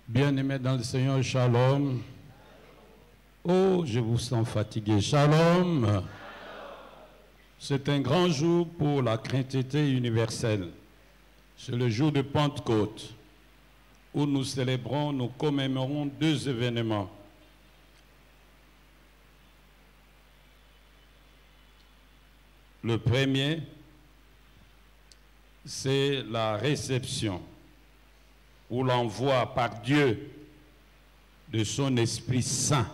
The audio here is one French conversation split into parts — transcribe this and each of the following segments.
Bien-aimés dans le Seigneur, shalom. Oh, je vous sens fatigué. Shalom. C'est un grand jour pour la chrétienté universelle. C'est le jour de Pentecôte, où nous célébrons, nous commémorons deux événements. Le premier, c'est la réception ou l'envoi par Dieu de son Esprit Saint.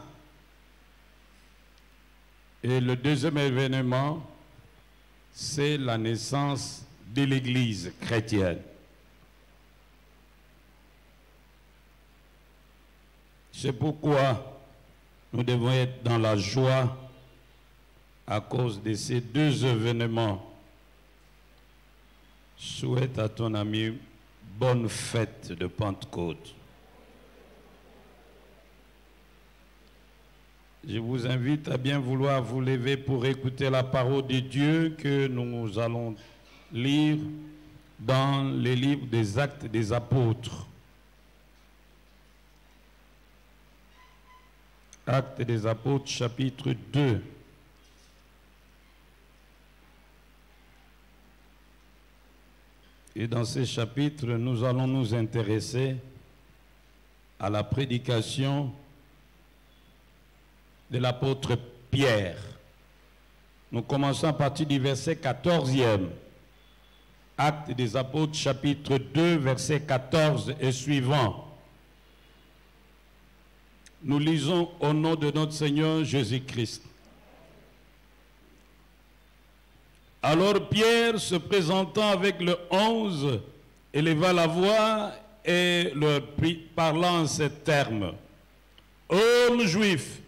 Et le deuxième événement, c'est la naissance de l'Église chrétienne. C'est pourquoi nous devons être dans la joie à cause de ces deux événements. Souhaite à ton ami bonne fête de Pentecôte. Je vous invite à bien vouloir vous lever pour écouter la parole de Dieu que nous allons lire dans les livres des Actes des Apôtres. Actes des Apôtres, chapitre 2. Et dans ces chapitres, nous allons nous intéresser à la prédication de l'apôtre Pierre. Nous commençons à partir du verset 14e. Actes des Apôtres, chapitre 2, verset 14 et suivant. Nous lisons au nom de notre Seigneur Jésus-Christ. Alors Pierre, se présentant avec le 11, éleva la voix et leur prit, parlant en ces termes. « Hommes juifs,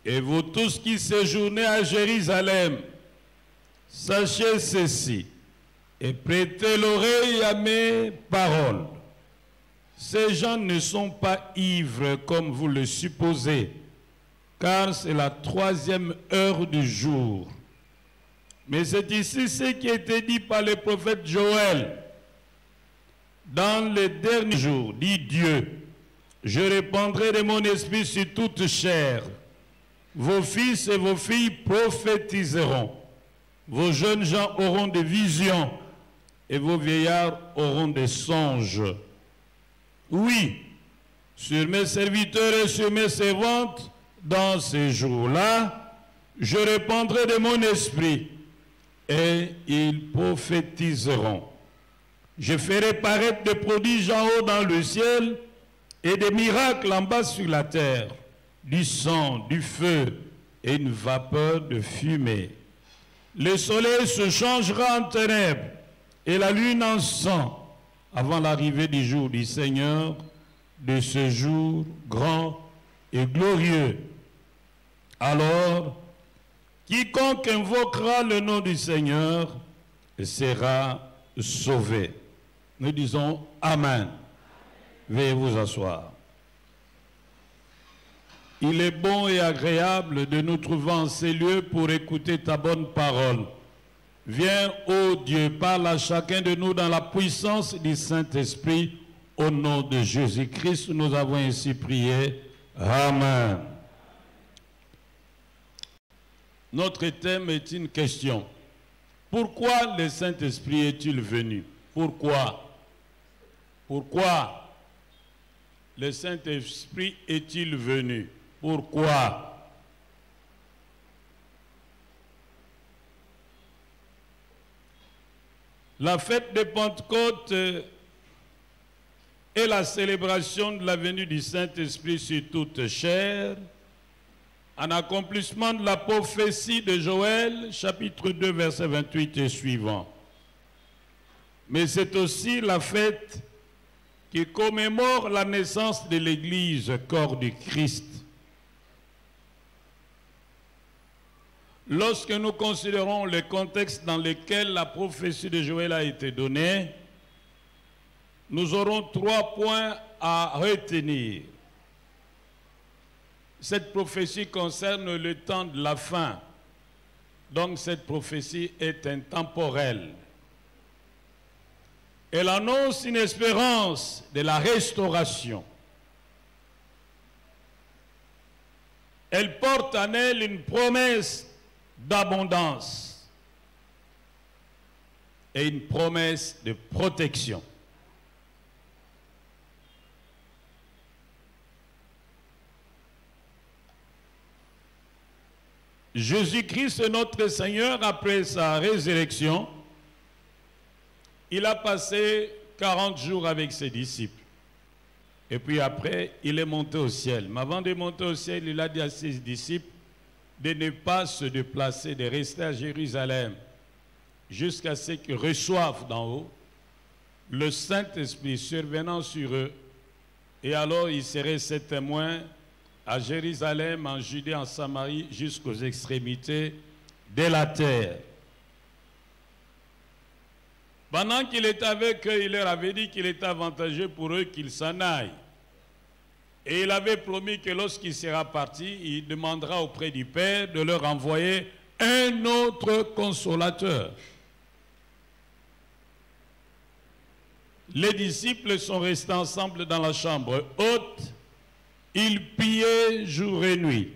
et vous tous qui séjournez à Jérusalem, sachez ceci, et prêtez l'oreille à mes paroles. Ces gens ne sont pas ivres comme vous le supposez, car c'est la 3e heure du jour. Mais c'est ici ce qui a été dit par le prophète Joël. Dans les derniers jours, dit Dieu, je répandrai de mon esprit sur toute chair. Vos fils et vos filles prophétiseront. Vos jeunes gens auront des visions et vos vieillards auront des songes. Oui, sur mes serviteurs et sur mes servantes, dans ces jours-là, je répandrai de mon esprit. Et ils prophétiseront. Je ferai paraître des prodiges en haut dans le ciel et des miracles en bas sur la terre, du sang, du feu et une vapeur de fumée. Le soleil se changera en ténèbres et la lune en sang avant l'arrivée du jour du Seigneur, de ce jour grand et glorieux. Alors, quiconque invoquera le nom du Seigneur sera sauvé. Nous disons Amen. Veuillez vous asseoir. Il est bon et agréable de nous trouver en ces lieux pour écouter ta bonne parole. Viens, ô Dieu, parle à chacun de nous dans la puissance du Saint-Esprit. Au nom de Jésus-Christ, nous avons ainsi prié. Amen. Notre thème est une question. Pourquoi le Saint-Esprit est-il venu? Pourquoi? Pourquoi le Saint-Esprit est-il venu? Pourquoi? La fête de Pentecôte est la célébration de la venue du Saint-Esprit sur toute chair, en accomplissement de la prophétie de Joël, chapitre 2, verset 28 et suivant. Mais c'est aussi la fête qui commémore la naissance de l'Église, corps du Christ. Lorsque nous considérons le contexte dans lequel la prophétie de Joël a été donnée, nous aurons 3 points à retenir. Cette prophétie concerne le temps de la fin. Donc cette prophétie est intemporelle. Elle annonce une espérance de la restauration. Elle porte en elle une promesse d'abondance et une promesse de protection. Jésus-Christ, notre Seigneur, après sa résurrection, il a passé 40 jours avec ses disciples. Et puis après, il est monté au ciel. Mais avant de monter au ciel, il a dit à ses disciples de ne pas se déplacer, de rester à Jérusalem jusqu'à ce qu'ils reçoivent d'en haut le Saint-Esprit survenant sur eux. Et alors, ils seraient ses témoins à Jérusalem, en Judée, en Samarie, jusqu'aux extrémités de la terre. Pendant qu'il était avec eux, il leur avait dit qu'il était avantageux pour eux qu'ils s'en aillent. Et il avait promis que lorsqu'il sera parti, il demandera auprès du Père de leur envoyer un autre consolateur. Les disciples sont restés ensemble dans la chambre haute. Ils priaient jour et nuit.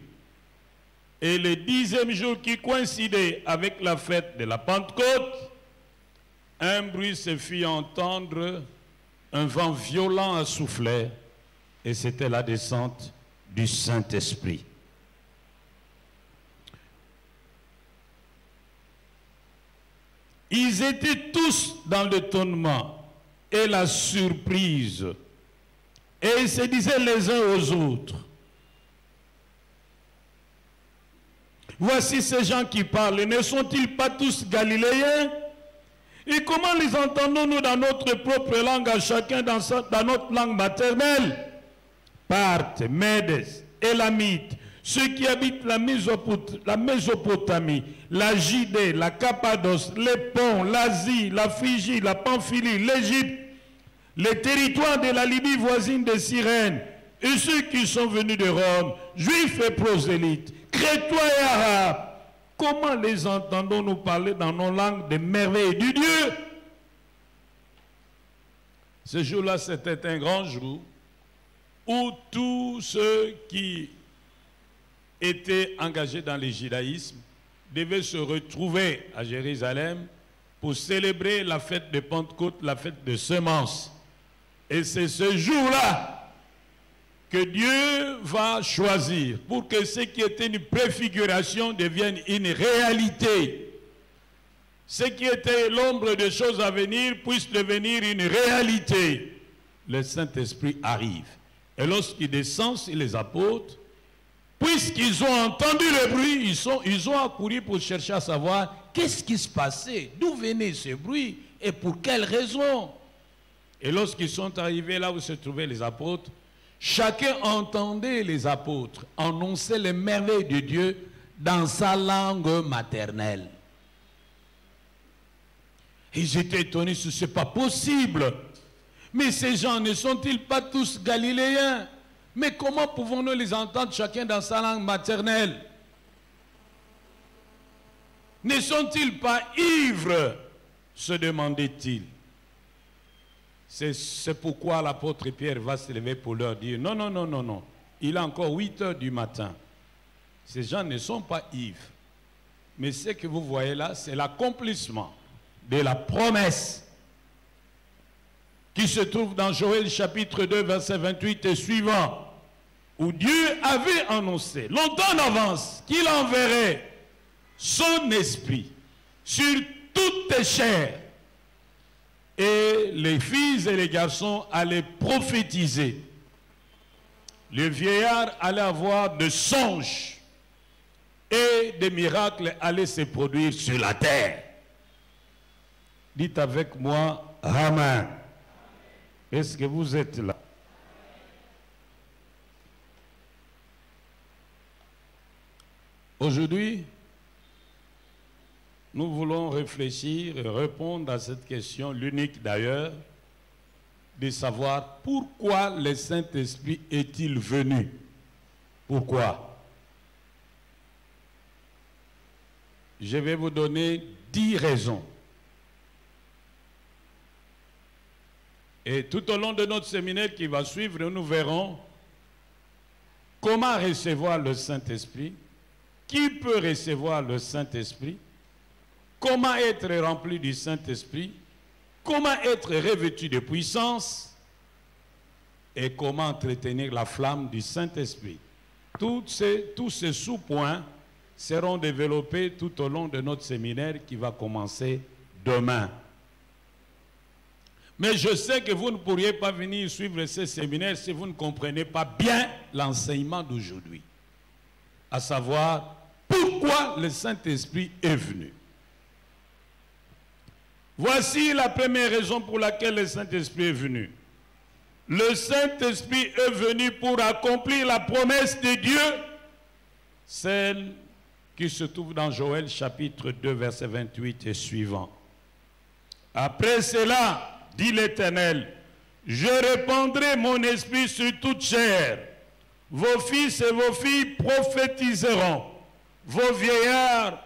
Et le 10e jour qui coïncidait avec la fête de la Pentecôte, un bruit se fit entendre, un vent violent soufflait, et c'était la descente du Saint-Esprit. Ils étaient tous dans l'étonnement et la surprise, et ils se disaient les uns aux autres: voici ces gens qui parlent, ne sont-ils pas tous galiléens? Et comment les entendons-nous dans notre propre langue, à chacun dans notre langue maternelle? Parthes, Mèdes, Élamites, ceux qui habitent la Mésopotamie, la Judée, la Cappadoce, les Ponts, l'Asie, la Phrygie, la Pamphylie, l'Égypte, les territoires de la Libye voisine de Cyrène, et ceux qui sont venus de Rome, juifs et prosélytes, crétois et arabes, comment les entendons-nous parler dans nos langues des merveilles du Dieu? Ce jour-là, c'était un grand jour où tous ceux qui étaient engagés dans le judaïsme devaient se retrouver à Jérusalem pour célébrer la fête de Pentecôte, la fête de semences. Et c'est ce jour-là que Dieu va choisir pour que ce qui était une préfiguration devienne une réalité. Ce qui était l'ombre des choses à venir puisse devenir une réalité. Le Saint-Esprit arrive. Et lorsqu'il descend sur les apôtres, puisqu'ils ont entendu le bruit, ils ont accouru pour chercher à savoir qu'est-ce qui se passait, d'où venait ce bruit et pour quelle raison. Et lorsqu'ils sont arrivés là où se trouvaient les apôtres, chacun entendait les apôtres annoncer les merveilles de Dieu dans sa langue maternelle. Ils étaient étonnés, ce n'est pas possible. Mais ces gens ne sont-ils pas tous galiléens? Mais comment pouvons-nous les entendre chacun dans sa langue maternelle? Ne sont-ils pas ivres? Se demandait-il. C'est pourquoi l'apôtre Pierre va se lever pour leur dire: non, non, non, non, non. Il est encore 8 heures du matin. Ces gens ne sont pas ivres. Mais ce que vous voyez là, c'est l'accomplissement de la promesse qui se trouve dans Joël chapitre 2, verset 28 et suivant, où Dieu avait annoncé longtemps en avance qu'il enverrait son esprit sur toutes les chairs. Et les filles et les garçons allaient prophétiser. Les vieillards allaient avoir des songes. Et des miracles allaient se produire sur la terre. Dites avec moi, Amen. Est-ce que vous êtes là? Aujourd'hui, nous voulons réfléchir et répondre à cette question, l'unique d'ailleurs, de savoir pourquoi le Saint-Esprit est-il venu? Pourquoi? Je vais vous donner 10 raisons. Et tout au long de notre séminaire qui va suivre, nous verrons Comment recevoir le Saint-Esprit? Qui peut recevoir le Saint-Esprit? Comment être rempli du Saint-Esprit? Comment être revêtu de puissance? Et comment entretenir la flamme du Saint-Esprit? Tous ces sous-points seront développés tout au long de notre séminaire qui va commencer demain. Mais je sais que vous ne pourriez pas venir suivre ce séminaire si vous ne comprenez pas bien l'enseignement d'aujourd'hui. À savoir, pourquoi le Saint-Esprit est venu. Voici la première raison pour laquelle le Saint-Esprit est venu. Le Saint-Esprit est venu pour accomplir la promesse de Dieu, celle qui se trouve dans Joël chapitre 2, verset 28 et suivant. Après cela, dit l'Éternel, je répandrai mon esprit sur toute chair. Vos fils et vos filles prophétiseront. Vos vieillards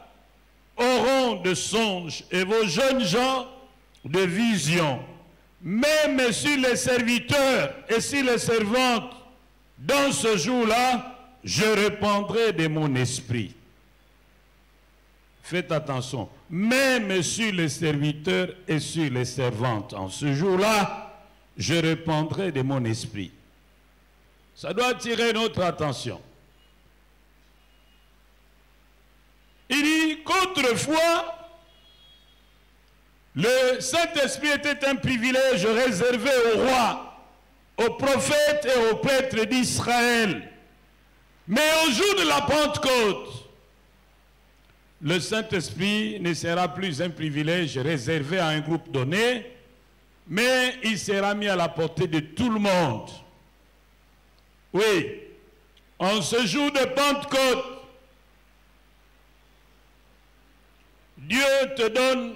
auront de songes et vos jeunes gens de visions. Même sur les serviteurs et sur les servantes, dans ce jour-là, je répandrai de mon esprit. Faites attention, même sur les serviteurs et sur les servantes, en ce jour-là, je répandrai de mon esprit. Ça doit attirer notre attention. Il dit qu'autrefois, le Saint-Esprit était un privilège réservé aux rois, aux prophètes et aux prêtres d'Israël. Mais au jour de la Pentecôte, le Saint-Esprit ne sera plus un privilège réservé à un groupe donné, mais il sera mis à la portée de tout le monde. Oui, en ce jour de Pentecôte, Dieu te donne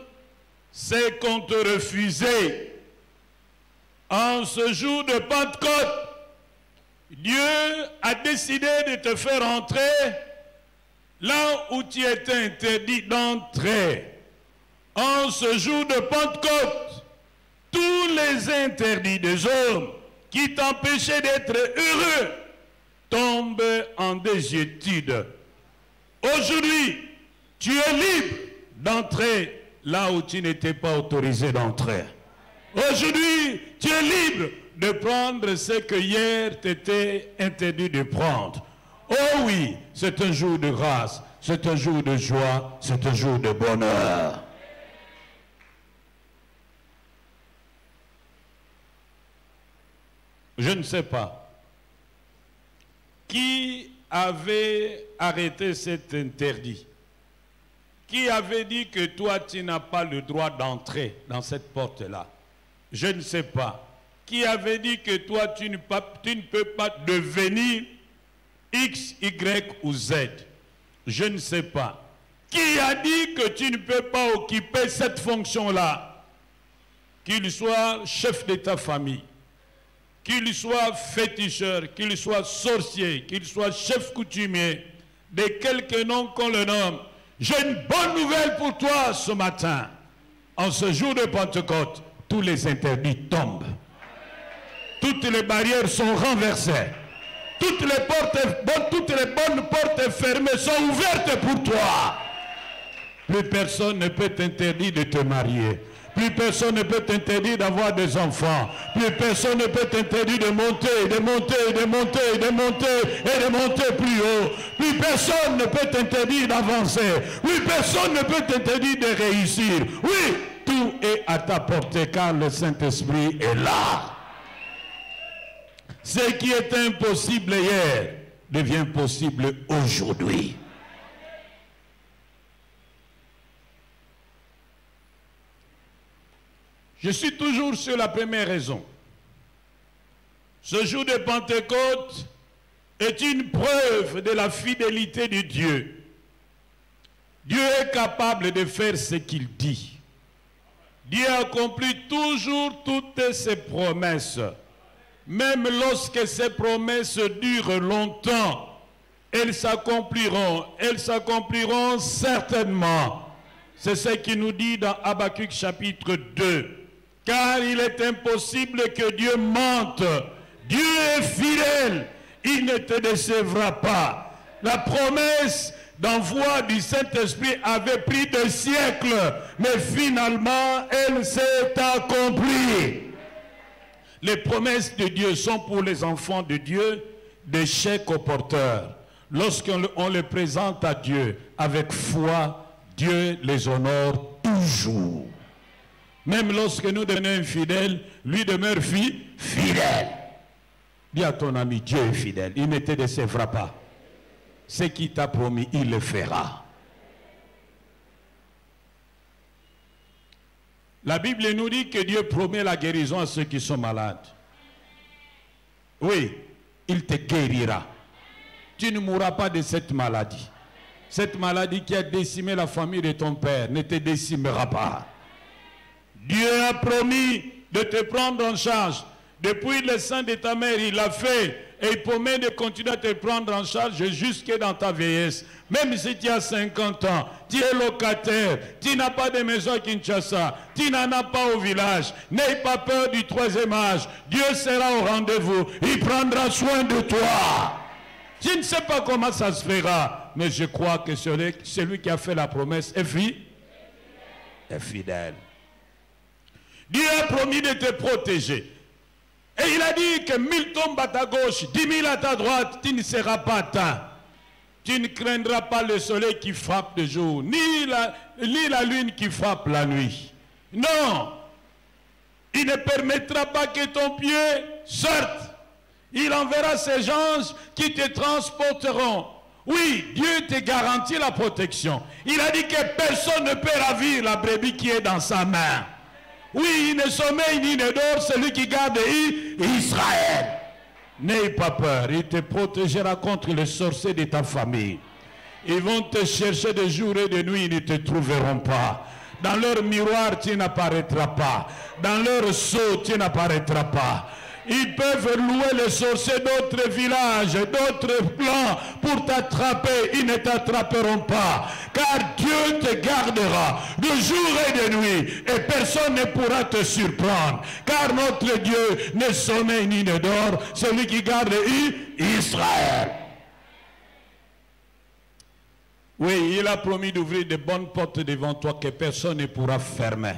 ce qu'on te refusait. En ce jour de Pentecôte, Dieu a décidé de te faire entrer là où tu étais interdit d'entrer. En ce jour de Pentecôte, tous les interdits des hommes qui t'empêchaient d'être heureux tombent en désuétude. Aujourd'hui, tu es libre d'entrer là où tu n'étais pas autorisé d'entrer. Aujourd'hui, tu es libre de prendre ce que hier t'était interdit de prendre. Oh oui, c'est un jour de grâce, c'est un jour de joie, c'est un jour de bonheur. Je ne sais pas qui avait arrêté cet interdit. Qui avait dit que toi, tu n'as pas le droit d'entrer dans cette porte-là? Je ne sais pas. Qui avait dit que toi, tu ne peux pas devenir X, Y ou Z? Je ne sais pas. Qui a dit que tu ne peux pas occuper cette fonction-là? Qu'il soit chef de ta famille, qu'il soit féticheur, qu'il soit sorcier, qu'il soit chef coutumier, de quelque nom qu'on le nomme. J'ai une bonne nouvelle pour toi ce matin. En ce jour de Pentecôte, tous les interdits tombent. Toutes les barrières sont renversées. Toutes les bonnes portes fermées sont ouvertes pour toi. Plus personne ne peut t'interdire de te marier. Plus personne ne peut t'interdire d'avoir des enfants. Plus personne ne peut t'interdire de monter, de monter, de monter, de monter et de monter plus haut. Plus personne ne peut t'interdire d'avancer. Plus personne ne peut t'interdire de réussir. Oui, tout est à ta portée car le Saint-Esprit est là. Ce qui était impossible hier devient possible aujourd'hui. Je suis toujours sur la première raison. Ce jour de Pentecôte est une preuve de la fidélité de Dieu. Dieu est capable de faire ce qu'il dit. Dieu accomplit toujours toutes ses promesses. Même lorsque ces promesses durent longtemps, elles s'accompliront certainement. C'est ce qu'il nous dit dans Habakkuk chapitre 2. Car il est impossible que Dieu mente. Dieu est fidèle. il ne te décevra pas. La promesse d'envoi du Saint-Esprit avait pris des siècles, mais finalement, elle s'est accomplie. Les promesses de Dieu sont pour les enfants de Dieu des chèques au porteur. Lorsqu'on les présente à Dieu avec foi, Dieu les honore toujours. Même lorsque nous devenons infidèles, lui demeure fidèle. Dis à ton ami, Dieu est fidèle, il ne te décevra pas. Ce qu'il t'a promis, il le fera. La Bible nous dit que Dieu promet la guérison à ceux qui sont malades. Oui, il te guérira. Tu ne mourras pas de cette maladie. Cette maladie qui a décimé la famille de ton père ne te décimera pas. Dieu a promis de te prendre en charge. Depuis le sein de ta mère, il l'a fait. Et il promet de continuer à te prendre en charge jusque dans ta vieillesse. Même si tu as 50 ans, tu es locataire, tu n'as pas de maison à Kinshasa, tu n'en as pas au village. N'aie pas peur du troisième âge. Dieu sera au rendez-vous. Il prendra soin de toi. Je ne sais pas comment ça se fera, mais je crois que celui qui a fait la promesse est fidèle. Dieu a promis de te protéger. Et il a dit que 1000 tombent à ta gauche, 10 000 à ta droite, tu ne seras pas atteint. Tu ne craindras pas le soleil qui frappe de jour, ni la lune qui frappe la nuit. Non, il ne permettra pas que ton pied sorte. Il enverra ses anges qui te transporteront. Oui, Dieu te garantit la protection. Il a dit que personne ne peut ravir la brebis qui est dans sa main. Oui, il ne sommeille ni ne dort, celui qui garde Israël. N'aie pas peur, il te protégera contre les sorciers de ta famille. Ils vont te chercher de jour et de nuit, ils ne te trouveront pas. Dans leur miroir, tu n'apparaîtras pas. Dans leur sceau, tu n'apparaîtras pas. Ils peuvent louer les sorciers d'autres villages, d'autres plans pour t'attraper. Ils ne t'attraperont pas. Car Dieu te gardera de jour et de nuit. Et personne ne pourra te surprendre. Car notre Dieu ne sommeille ni ne dort. Celui qui garde Israël. Oui, il a promis d'ouvrir de bonnes portes devant toi que personne ne pourra fermer.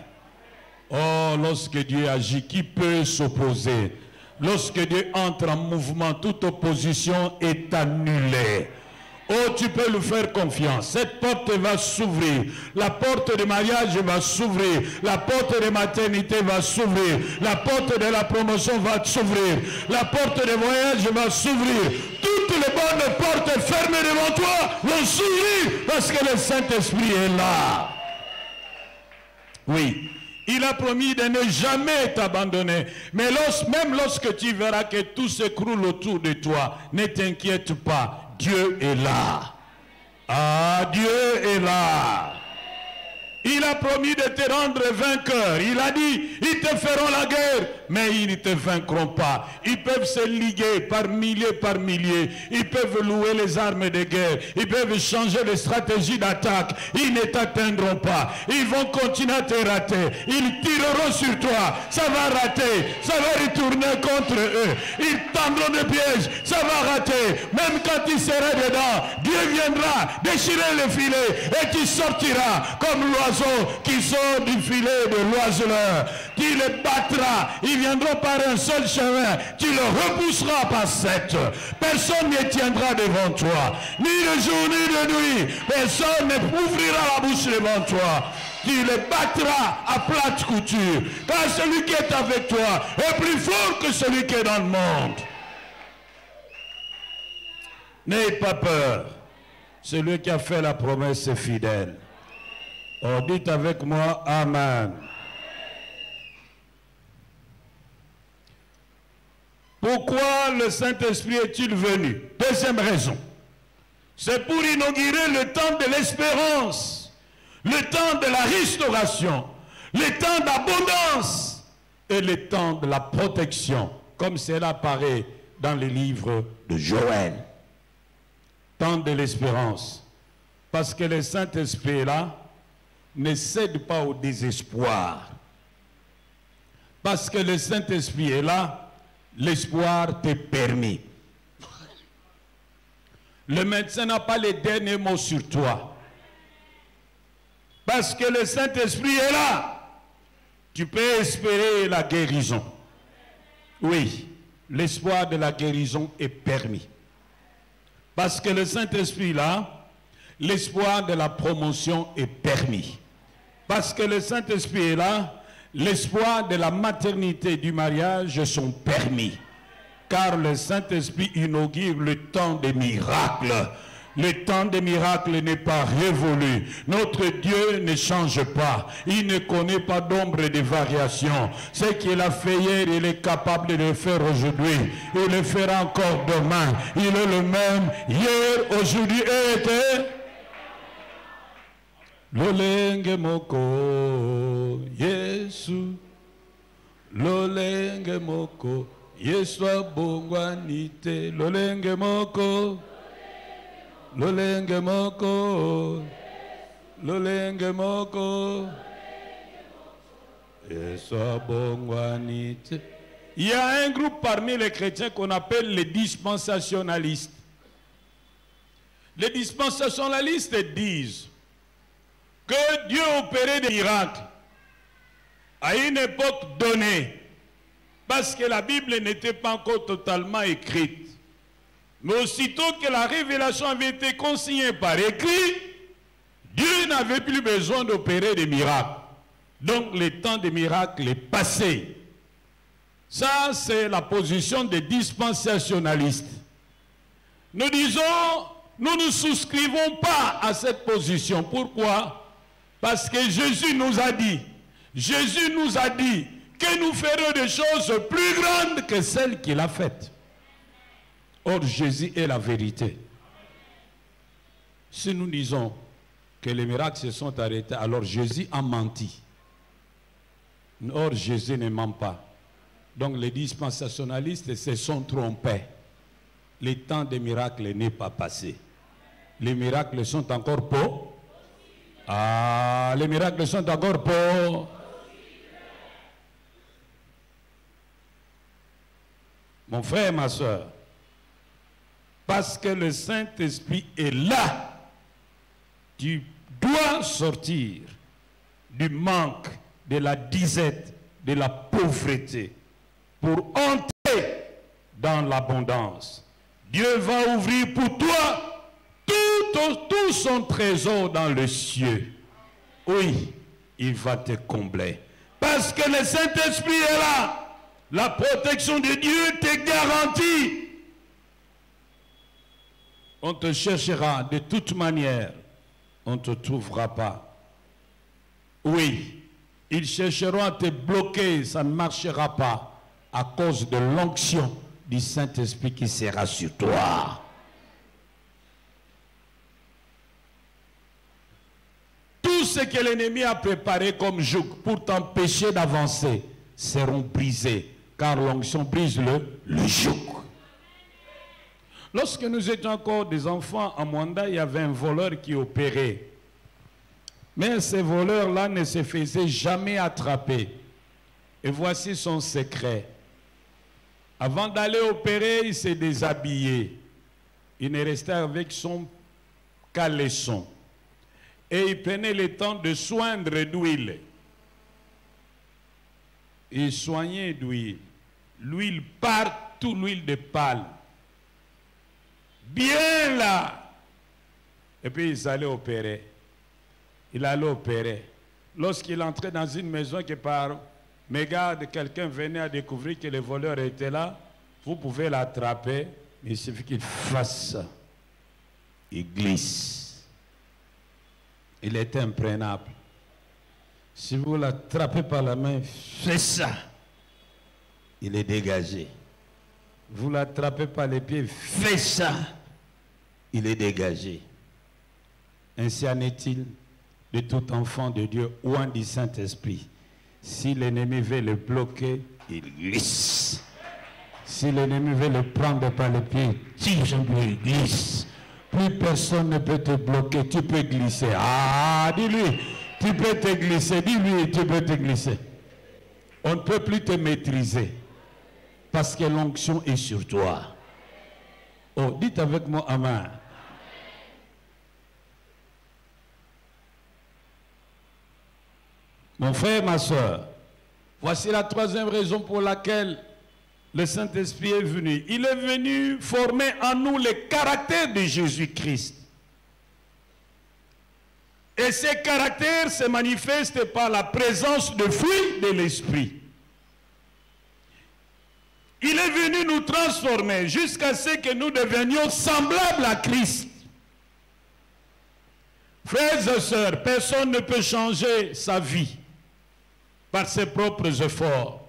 Oh, lorsque Dieu agit, qui peut s'opposer? Lorsque Dieu entre en mouvement, toute opposition est annulée. Oh, tu peux lui faire confiance. Cette porte va s'ouvrir. La porte de mariage va s'ouvrir. La porte de maternité va s'ouvrir. La porte de la promotion va s'ouvrir. La porte de voyage va s'ouvrir. Toutes les bonnes portes fermées devant toi vont s'ouvrir parce que le Saint-Esprit est là. Oui. Il a promis de ne jamais t'abandonner. Mais même lorsque tu verras que tout s'écroule autour de toi, ne t'inquiète pas. Dieu est là. Ah, Dieu est là. Il a promis de te rendre vainqueur. Il a dit, ils te feront la guerre, mais ils ne te vaincront pas. Ils peuvent se liguer par milliers. Ils peuvent louer les armes de guerre. Ils peuvent changer de stratégie d'attaque. Ils ne t'atteindront pas. Ils vont continuer à te rater. Ils tireront sur toi. Ça va rater. Ça va retourner contre eux. Ils tendront des pièges. Ça va rater. Même quand tu seras dedans, Dieu viendra déchirer le filet et tu sortiras comme l'oiseau qui sort du filet de l'oiseleur. Tu les battras. Ils viendront par un seul chemin. Tu le repousseras par 7. Personne ne tiendra devant toi. Ni de jour ni de nuit. Personne ne ouvrira la bouche devant toi. Tu les battras à plate couture. Car celui qui est avec toi est plus fort que celui qui est dans le monde. N'ayez pas peur. Celui qui a fait la promesse est fidèle. Oh, dites avec moi, Amen. Pourquoi le Saint-Esprit est-il venu? Deuxième raison. C'est pour inaugurer le temps de l'espérance, le temps de la restauration, le temps d'abondance et le temps de la protection, comme cela apparaît dans les livres de Joël. Temps de l'espérance. Parce que le Saint-Esprit est là, ne cède pas au désespoir. Parce que le Saint-Esprit est là, l'espoir t'est permis. Le médecin n'a pas les derniers mots sur toi. Parce que le Saint-Esprit est là. Tu peux espérer la guérison. Oui, l'espoir de la guérison est permis. Parce que le Saint-Esprit est là, l'espoir de la promotion est permis. Parce que le Saint-Esprit est là, l'espoir de la maternité du mariage sont permis. Car le Saint-Esprit inaugure le temps des miracles. Le temps des miracles n'est pas révolu. Notre Dieu ne change pas. Il ne connaît pas d'ombre de variation. Ce qu'il a fait hier, il est capable de le faire aujourd'hui. Il le fera encore demain. Il est le même hier, aujourd'hui et Lolenge moko Yesu. Lolenge moko Yesu abongwanite. Lolenge moko. Lolenge moko, lolenge moko, Yesu abongwanite. Il y a un groupe parmi les chrétiens qu'on appelle les dispensationalistes. Les dispensationalistes disent que Dieu opérait des miracles à une époque donnée, parce que la Bible n'était pas encore totalement écrite. Mais aussitôt que la révélation avait été consignée par écrit, Dieu n'avait plus besoin d'opérer des miracles. Donc le temps des miracles est passé. Ça, c'est la position des dispensationalistes. Nous disons, nous ne souscrivons pas à cette position. Pourquoi? Parce que Jésus nous a dit que nous ferons des choses plus grandes que celles qu'il a faites. Or, Jésus est la vérité. Si nous disons que les miracles se sont arrêtés, alors Jésus a menti. Or, Jésus ne ment pas. Donc, les dispensationalistes se sont trompés. Le temps des miracles n'est pas passé. Les miracles sont encore pour. Ah, les miracles sont encore pour. Mon frère, ma soeur, parce que le Saint-Esprit est là, tu dois sortir du manque, de la disette, de la pauvreté, pour entrer dans l'abondance. Dieu va ouvrir pour toi tout son trésor dans le ciel. Oui, il va te combler. Parce que le Saint-Esprit est là. La protection de Dieu te garantit. On te cherchera de toute manière, on ne te trouvera pas. Oui, ils chercheront à te bloquer, ça ne marchera pas à cause de l'onction du Saint-Esprit qui sera sur toi. Tout ce que l'ennemi a préparé comme joug pour t'empêcher d'avancer seront brisés, car l'onction brise le joug. Lorsque nous étions encore des enfants à Mwanda, il y avait un voleur qui opérait. Mais ces voleurs-là ne se faisaient jamais attraper. Et voici son secret. Avant d'aller opérer, il s'est déshabillé. Il est resté avec son caleçon. Et il prenait le temps de soindre d'huile. Il soignait d'huile. L'huile partout, l'huile de palme. Bien là. Et puis ils allaient opérer. Il allait opérer. Lorsqu'il entrait dans une maison que par mégarde, quelqu'un venait à découvrir que le voleur était là, vous pouvez l'attraper, mais il suffit qu'il fasse ça. Il glisse. Il est imprenable. Si vous l'attrapez par la main, faites ça. Il est dégagé. Vous l'attrapez par les pieds, faites ça. Il est dégagé. Ainsi en est-il de tout enfant de Dieu ou un du Saint-Esprit. Si l'ennemi veut le bloquer, il glisse. Si l'ennemi veut le prendre par les pieds, il glisse. Plus personne ne peut te bloquer, tu peux glisser. Ah, dis-lui, tu peux te glisser. Dis-lui, tu peux te glisser. On ne peut plus te maîtriser parce que l'onction est sur toi. Oh, dites avec moi, amen. Mon frère, ma soeur, voici la troisième raison pour laquelle le Saint-Esprit est venu. Il est venu former en nous le caractère de Jésus-Christ. Et ces caractères se manifestent par la présence de fruits de l'Esprit. Il est venu nous transformer jusqu'à ce que nous devenions semblables à Christ. Frères et sœurs, personne ne peut changer sa vie par ses propres efforts.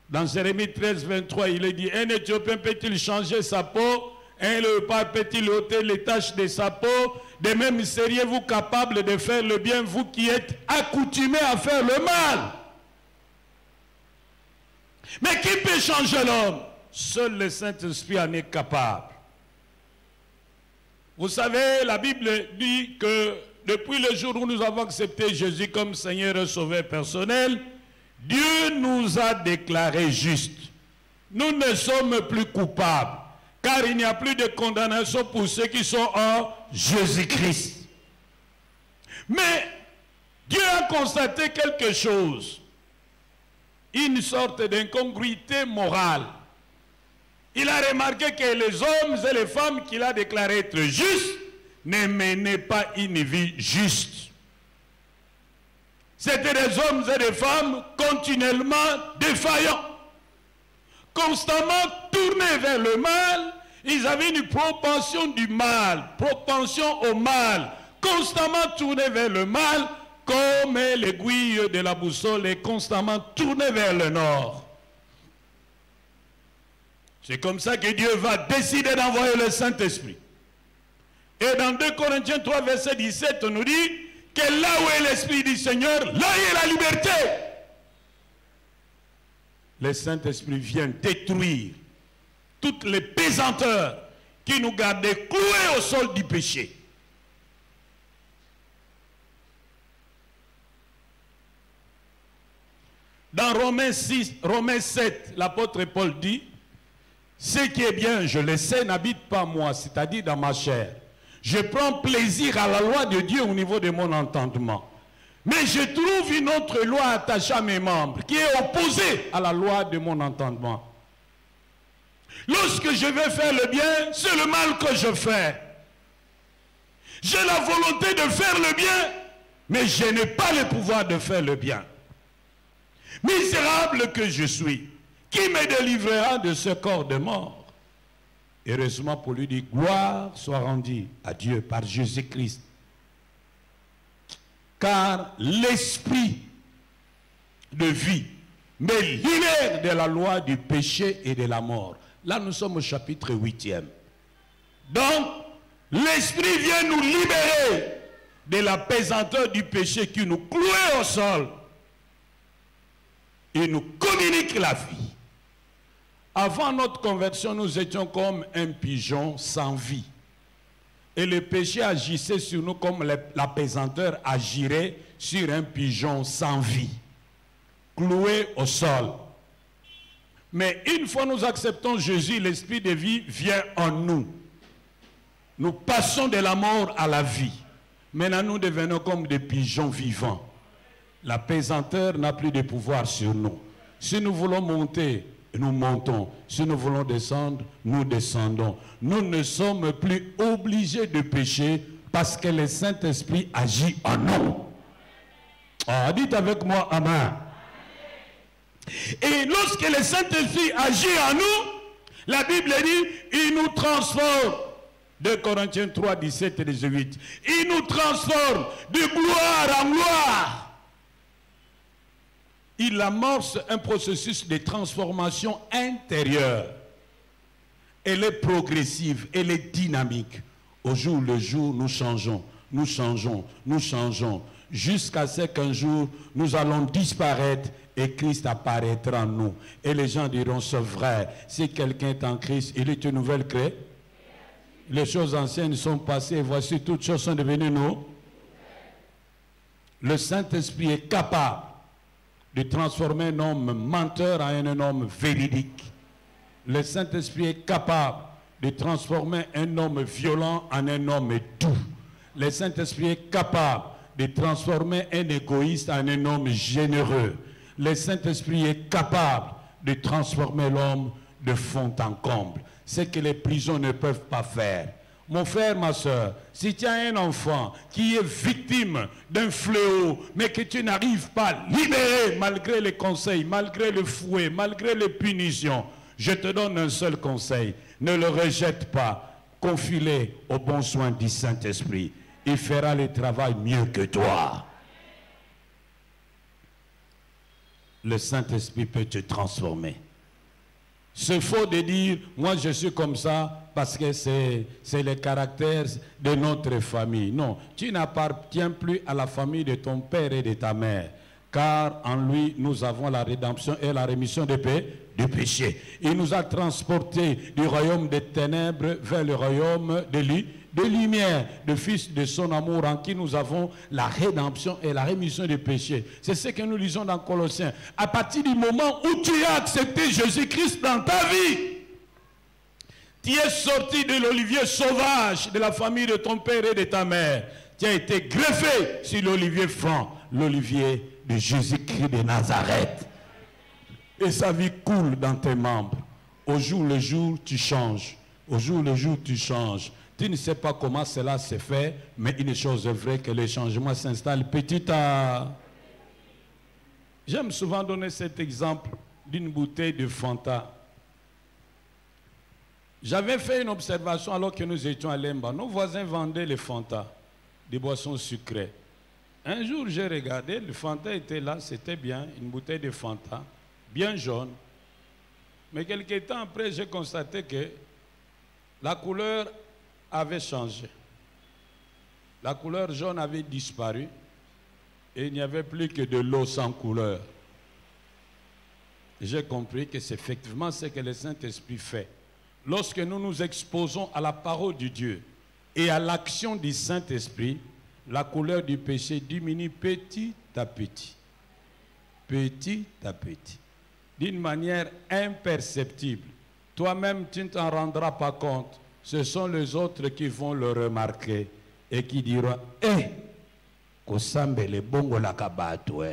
Dans Jérémie 13, 23, il est dit, un Éthiopien peut-il changer sa peau? Un léopard peut-il ôter les taches de sa peau? De même, seriez-vous capable de faire le bien, vous qui êtes accoutumés à faire le mal? Mais qui peut changer l'homme? Seul le Saint-Esprit en est capable. Vous savez, la Bible dit que depuis le jour où nous avons accepté Jésus comme Seigneur et Sauveur personnel, Dieu nous a déclarés justes. Nous ne sommes plus coupables, car il n'y a plus de condamnation pour ceux qui sont en Jésus-Christ. Mais Dieu a constaté quelque chose, une sorte d'incongruité morale. Il a remarqué que les hommes et les femmes qu'il a déclarés être justes ne menaient pas une vie juste. C'étaient des hommes et des femmes continuellement défaillants, constamment tournés vers le mal. Ils avaient une propension du mal, propension au mal, constamment tournés vers le mal, comme l'aiguille de la boussole est constamment tournée vers le nord. C'est comme ça que Dieu va décider d'envoyer le Saint-Esprit. Et dans 2 Corinthiens 3, verset 17, on nous dit que là où est l'Esprit du Seigneur, là est la liberté. Le Saint-Esprit vient détruire toutes les pesanteurs qui nous gardaient cloués au sol du péché. Dans Romains 7, l'apôtre Paul dit, « Ce qui est bien, je le sais, n'habite pas moi, c'est-à-dire dans ma chair. Je prends plaisir à la loi de Dieu au niveau de mon entendement. Mais je trouve une autre loi attachée à mes membres qui est opposée à la loi de mon entendement. Lorsque je vais faire le bien, c'est le mal que je fais. J'ai la volonté de faire le bien, mais je n'ai pas le pouvoir de faire le bien. Misérable que je suis, qui me délivrera de ce corps de mort? Heureusement pour lui, dit, gloire soit rendue à Dieu par Jésus-Christ. Car l'esprit de vie me libère de la loi du péché et de la mort. Là, nous sommes au chapitre 8e. Donc, l'esprit vient nous libérer de la pesanteur du péché qui nous clouait au sol. Et nous communique la vie. Avant notre conversion, nous étions comme un pigeon sans vie. Et le péché agissait sur nous comme la pesanteur agirait sur un pigeon sans vie, cloué au sol. Mais une fois nous acceptons Jésus, l'esprit de vie vient en nous. Nous passons de la mort à la vie. Maintenant, nous devenons comme des pigeons vivants. La pesanteur n'a plus de pouvoir sur nous. Si nous voulons monter, nous montons. Si nous voulons descendre, nous descendons. Nous ne sommes plus obligés de pécher parce que le Saint-Esprit agit en nous. Ah, dites avec moi, Amen. Et lorsque le Saint-Esprit agit en nous, la Bible dit, il nous transforme. 2 Corinthiens 3, 17 et 18. Il nous transforme de gloire en gloire. Il amorce un processus de transformation intérieure. Elle est progressive, elle est dynamique. Au jour le jour, nous changeons, nous changeons, nous changeons, jusqu'à ce qu'un jour, nous allons disparaître et Christ apparaîtra en nous. Et les gens diront, c'est vrai, si quelqu'un est en Christ, il est une nouvelle créature. Les choses anciennes sont passées, voici toutes choses sont devenues nouvelles. Le Saint-Esprit est capable de transformer un homme menteur en un homme véridique. Le Saint-Esprit est capable de transformer un homme violent en un homme doux. Le Saint-Esprit est capable de transformer un égoïste en un homme généreux. Le Saint-Esprit est capable de transformer l'homme de fond en comble. Ce que les prisons ne peuvent pas faire. Mon frère, ma soeur, si tu as un enfant qui est victime d'un fléau, mais que tu n'arrives pas à libérer malgré les conseils, malgré le fouet, malgré les punitions, je te donne un seul conseil. Ne le rejette pas. Confie-le aux bons soins du Saint-Esprit. Il fera le travail mieux que toi. Le Saint-Esprit peut te transformer. C'est faux de dire, moi je suis comme ça parce que c'est le caractère de notre famille. Non, tu n'appartiens plus à la famille de ton père et de ta mère. Car en lui, nous avons la rédemption et la rémission du péché. Il nous a transportés du royaume des ténèbres vers le royaume de lumière, de fils de son amour, en qui nous avons la rédemption et la rémission du péché. C'est ce que nous lisons dans Colossiens. À partir du moment où tu as accepté Jésus-Christ dans ta vie, tu es sorti de l'olivier sauvage de la famille de ton père et de ta mère. Tu as été greffé sur l'olivier franc, l'olivier de Jésus-Christ de Nazareth. Et sa vie coule dans tes membres. Au jour le jour, tu changes. Au jour le jour, tu changes. Tu ne sais pas comment cela se fait, mais une chose est vraie, que le changement s'installe petit à... J'aime souvent donner cet exemple d'une bouteille de Fanta. J'avais fait une observation alors que nous étions à Lemba. Nos voisins vendaient les Fanta, des boissons sucrées. Un jour, j'ai regardé, le Fanta était là, c'était bien, une bouteille de Fanta, bien jaune. Mais quelques temps après, j'ai constaté que la couleur avait changé. La couleur jaune avait disparu et il n'y avait plus que de l'eau sans couleur. J'ai compris que c'est effectivement ce que le Saint-Esprit fait. Lorsque nous nous exposons à la parole de Dieu et à l'action du Saint-Esprit, la couleur du péché diminue petit à petit. Petit à petit. D'une manière imperceptible. Toi-même, tu ne t'en rendras pas compte. Ce sont les autres qui vont le remarquer et qui diront « Eh, kosambe le bongo la kabato. »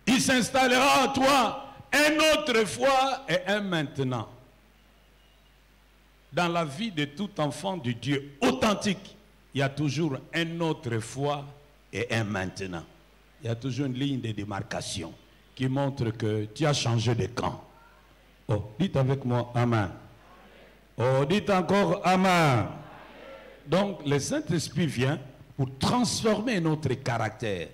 Il s'installera en toi un autrefois et un maintenant. Dans la vie de tout enfant de Dieu authentique, il y a toujours un autrefois et un maintenant. Il y a toujours une ligne de démarcation qui montre que tu as changé de camp. Oh, dites avec moi Amen. Oh, dites encore Amen. Donc, le Saint-Esprit vient pour transformer notre caractère,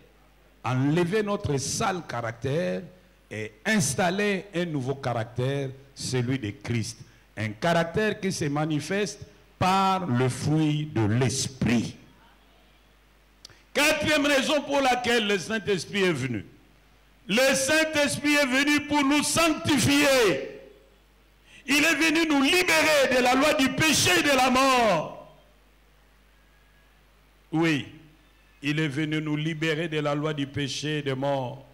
enlever notre sale caractère et installer un nouveau caractère, celui de Christ. Un caractère qui se manifeste par le fruit de l'Esprit. Quatrième raison pour laquelle le Saint-Esprit est venu. Le Saint-Esprit est venu pour nous sanctifier. Il est venu nous libérer de la loi du péché et de la mort. Oui, il est venu nous libérer de la loi du péché et de mort.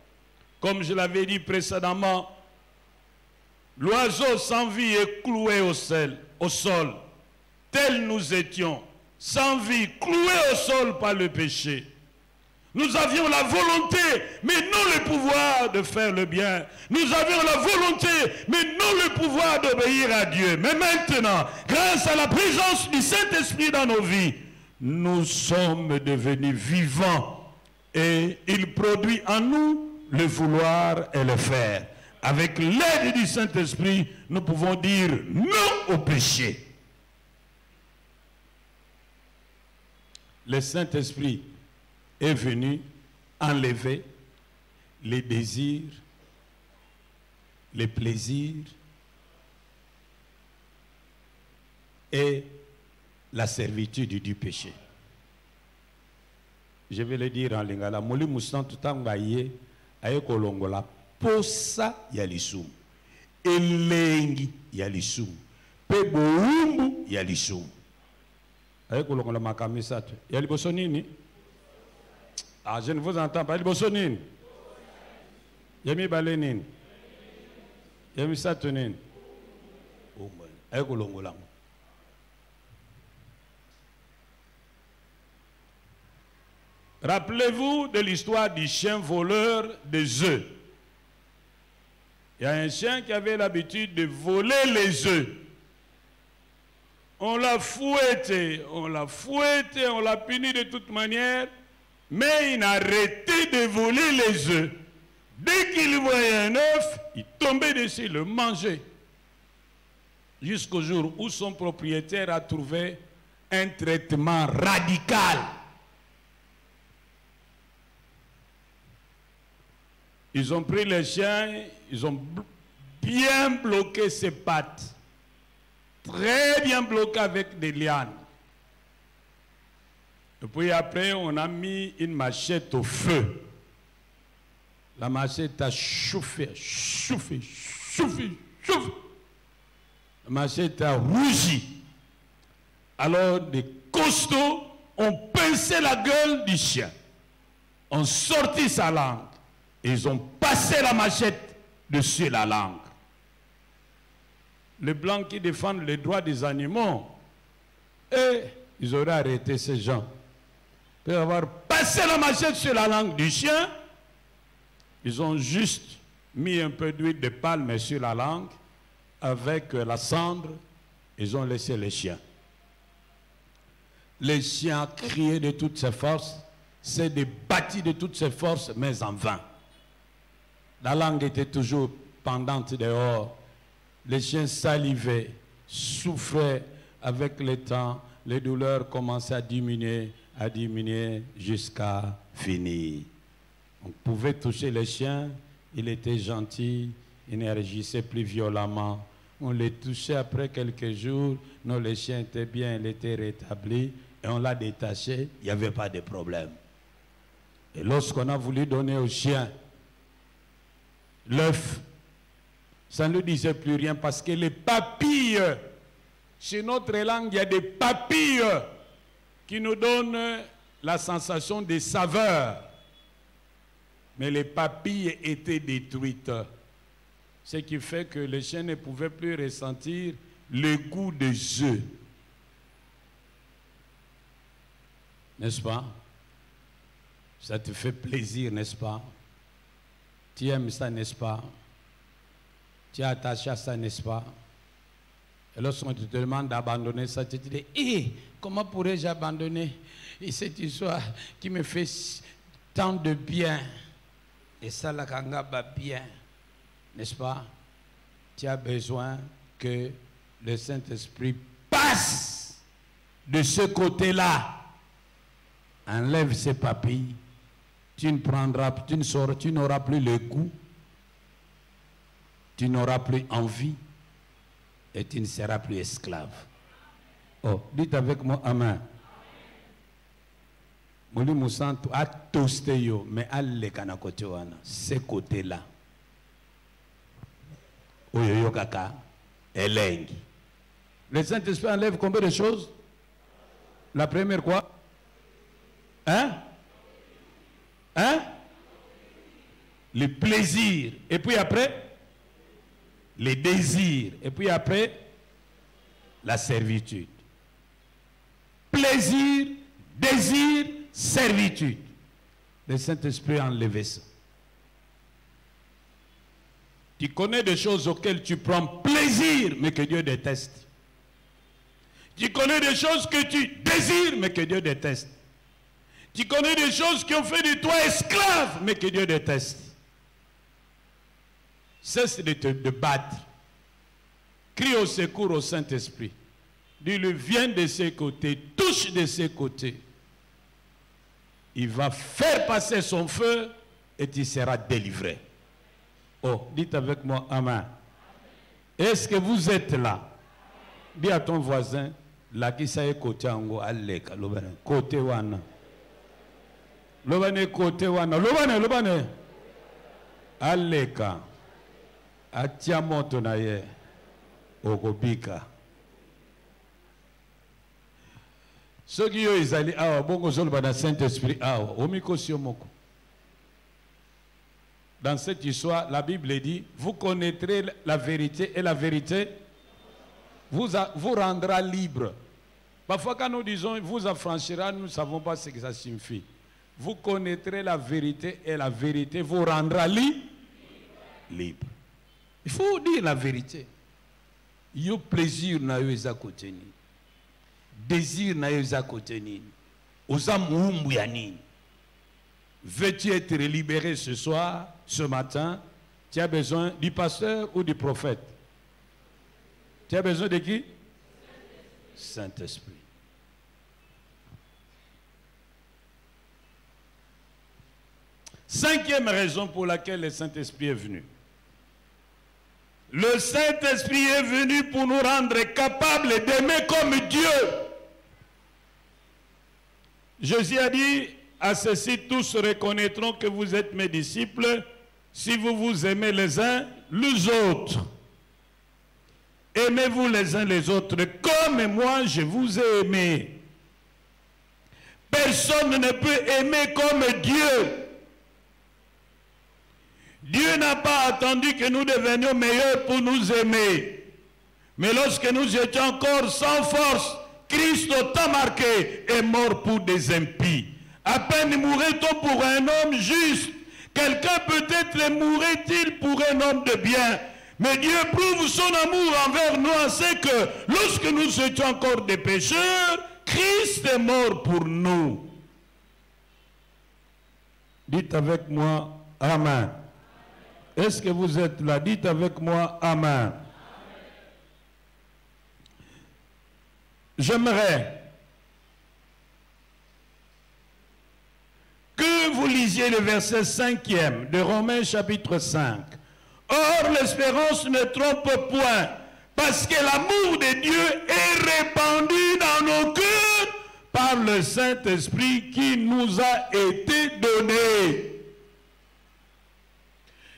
Comme je l'avais dit précédemment, l'oiseau sans vie est cloué au sol. Tels nous étions, sans vie, cloués au sol par le péché. Nous avions la volonté, mais non le pouvoir de faire le bien. Nous avions la volonté, mais non le pouvoir d'obéir à Dieu. Mais maintenant, grâce à la présence du Saint-Esprit dans nos vies, nous sommes devenus vivants. Et il produit en nous le vouloir et le faire. Avec l'aide du Saint-Esprit, nous pouvons dire non au péché. Le Saint-Esprit est venu enlever les désirs, les plaisirs et la servitude du péché. Je vais le dire en lingala. Moli musan tutangaye aye kolongola posa ya lisumu, elengi ya lisumu, pe boumbu ya lisumu. Aye kolongola makamisa tu. Ya liboso nini? Ah, je ne vous entends pas. Liboso nini? Yemi bale nini? Yemi satu nini? Aye kolongola. Rappelez-vous de l'histoire du chien voleur des œufs. Il y a un chien qui avait l'habitude de voler les œufs. On l'a fouetté, on l'a puni de toute manière, mais il n'a arrêté de voler les œufs. Dès qu'il voyait un œuf, il tombait dessus, il le mangeait. Jusqu'au jour où son propriétaire a trouvé un traitement radical. Ils ont pris le chien, ils ont bien bloqué ses pattes. Très bien bloqué avec des lianes. Et puis après, on a mis une machette au feu. La machette a chauffé. La machette a rougi. Alors, des costauds ont pincé la gueule du chien, ont sorti sa langue. Ils ont passé la machette dessus la langue. Les Blancs qui défendent les droits des animaux, et ils auraient arrêté ces gens. Pour avoir passé la machette sur la langue du chien, ils ont juste mis un peu d'huile de palme sur la langue, avec la cendre, ils ont laissé les chiens. Les chiens criaient de toutes ses forces, s'est débattu de toutes ses forces, mais en vain. La langue était toujours pendante dehors. Les chiens salivaient, souffraient avec le temps. Les douleurs commençaient à diminuer jusqu'à finir. On pouvait toucher les chiens, il était gentil, il ne réagissait plus violemment. On les touchait après quelques jours, non, les chiens étaient bien, il était rétabli, et on l'a détaché, il n'y avait pas de problème. Et lorsqu'on a voulu donner au chien l'œuf, ça ne disait plus rien parce que les papilles, chez notre langue, il y a des papilles qui nous donnent la sensation des saveurs. Mais les papilles étaient détruites. Ce qui fait que le chien ne pouvait plus ressentir le goût des œufs. N'est-ce pas? Ça te fait plaisir, n'est-ce pas? Tu aimes ça, n'est-ce pas? Tu es attaché à ça, n'est-ce pas? Et lorsqu'on te demande d'abandonner ça, tu te dis, comment pourrais-je abandonner cette histoire qui me fait tant de bien? Et ça, la kanga va bien, n'est-ce pas? Tu as besoin que le Saint-Esprit passe de ce côté-là, enlève ses papilles, tu n'auras plus le goût, tu n'auras plus envie et tu ne seras plus esclave. Oh, dites avec moi, amen. Moli Moussantou a toasté yo, mais allez kana côté wana, ce côté-là. Oyoyo kaka, elengi. Le Saint-Esprit enlève combien de choses? La première quoi? Hein? Le plaisir. Et puis après? Les désirs. Et puis après? La servitude. Plaisir, désir, servitude. Le Saint-Esprit a enlevé ça. Tu connais des choses auxquelles tu prends plaisir, mais que Dieu déteste. Tu connais des choses que tu désires, mais que Dieu déteste. Tu connais des choses qui ont fait de toi esclave, mais que Dieu déteste. Cesse de te battre. Crie au secours au Saint-Esprit. Dis-lui, viens de ses côtés, touche de ses côtés. Il va faire passer son feu et tu seras délivré. Oh, dites avec moi, amen. Est-ce que vous êtes là? Dis à ton voisin, là qui s'est côté ango, allez, côté wana. Lobane côté wana, lobane. Alleka. Atia moto na ye. Okobika. Ceux qui ont allé à Bongo Zolba Saint-Esprit, dans cette histoire, la Bible dit, vous connaîtrez la vérité et la vérité vous rendra libre. Parfois quand nous disons, vous affranchira, nous ne savons pas ce que ça signifie. vous connaîtrez la vérité et la vérité vous rendra libre. Il faut dire la vérité. Yo plaisir na yo eza koteni. Désir na yo eza koteni. Oza muumbu ya nini? Veux-tu être libéré ce soir, ce matin? Tu as besoin du pasteur ou du prophète? Tu as besoin de qui? Saint-Esprit. Cinquième raison pour laquelle le Saint-Esprit est venu. Le Saint-Esprit est venu pour nous rendre capables d'aimer comme Dieu. Jésus a dit, à ceci tous reconnaîtront que vous êtes mes disciples si vous vous aimez les uns les autres. Aimez-vous les uns les autres comme moi je vous ai aimé. Personne ne peut aimer comme Dieu. Dieu n'a pas attendu que nous devenions meilleurs pour nous aimer. Mais lorsque nous étions encore sans force, Christ t'a marqué est mort pour des impies. À peine mourrait-on pour un homme juste. Quelqu'un peut-être mourrait-il pour un homme de bien. Mais Dieu prouve son amour envers nous en ce que lorsque nous étions encore des pécheurs, Christ est mort pour nous. Dites avec moi, Amen. Est-ce que vous êtes là? Dites avec moi, Amen. J'aimerais que vous lisiez le verset 5e de Romains chapitre 5. Or, l'espérance ne trompe point, parce que l'amour de Dieu est répandu dans nos cœurs par le Saint-Esprit qui nous a été donné.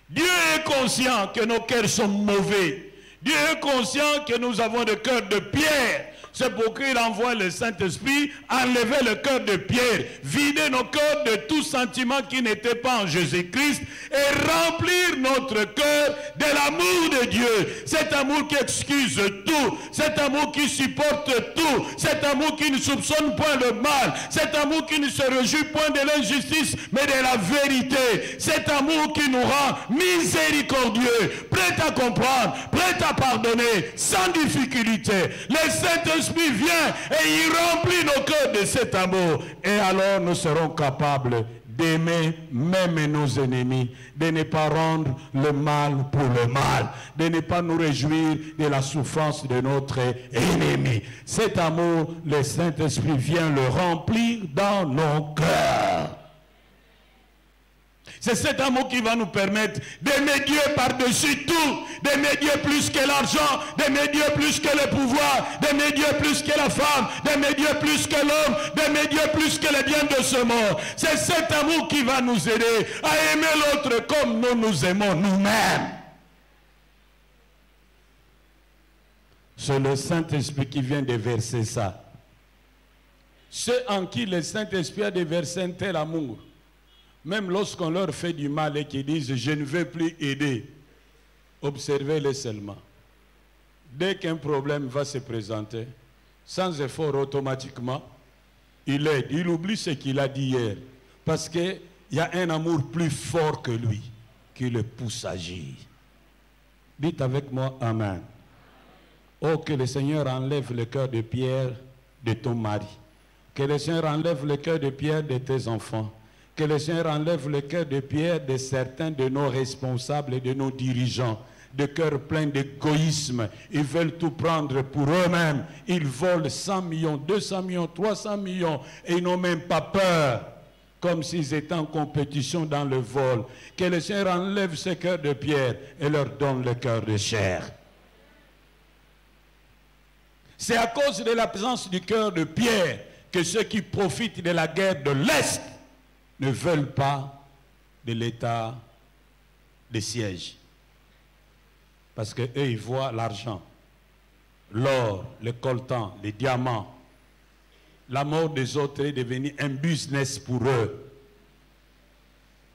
Dieu est conscient que nos cœurs sont mauvais. Dieu est conscient que nous avons des cœurs de pierre. C'est pourquoi il envoie le Saint-Esprit enlever le cœur de pierre, vider nos cœurs de tout sentiment qui n'était pas en Jésus-Christ et remplir notre cœur de l'amour de Dieu. Cet amour qui excuse tout, cet amour qui supporte tout, cet amour qui ne soupçonne point le mal, cet amour qui ne se réjouit point de l'injustice, mais de la vérité. Cet amour qui nous rend miséricordieux, prêt à comprendre, prêt à pardonner, sans difficulté. Le Saint-Esprit vient et il remplit nos cœurs de cet amour. Et alors nous serons capables d'aimer même nos ennemis, de ne pas rendre le mal pour le mal, de ne pas nous réjouir de la souffrance de notre ennemi. Cet amour, le Saint-Esprit vient le remplir dans nos cœurs. C'est cet amour qui va nous permettre d'aimer Dieu par-dessus tout, d'aimer Dieu plus que l'argent, d'aimer Dieu plus que le pouvoir, d'aimer Dieu plus que la femme, d'aimer Dieu plus que l'homme, d'aimer Dieu plus que les biens de ce monde. C'est cet amour qui va nous aider à aimer l'autre comme nous nous aimons nous-mêmes. C'est le Saint-Esprit qui vient de verser ça. Ceux en qui le Saint-Esprit a déversé un tel amour, même lorsqu'on leur fait du mal et qu'ils disent « je ne veux plus aider », observez-les seulement. Dès qu'un problème va se présenter, sans effort automatiquement, il aide, il oublie ce qu'il a dit hier. Parce qu'il y a un amour plus fort que lui qui le pousse à agir. Dites avec moi « Amen ». Oh, que le Seigneur enlève le cœur de pierre de ton mari. Que le Seigneur enlève le cœur de pierre de tes enfants. Que le Seigneur enlève le cœur de pierre de certains de nos responsables et de nos dirigeants, de cœurs pleins d'égoïsme. Ils veulent tout prendre pour eux-mêmes. Ils volent 100 millions, 200 millions, 300 millions et ils n'ont même pas peur, comme s'ils étaient en compétition dans le vol. Que le Seigneur enlève ce cœur de pierre et leur donne le cœur de chair. C'est à cause de la présence du cœur de pierre que ceux qui profitent de la guerre de l'Est ne veulent pas de l'état de siège. Parce qu'eux, ils voient l'argent, l'or, le coltan, les diamants. La mort des autres est devenue un business pour eux.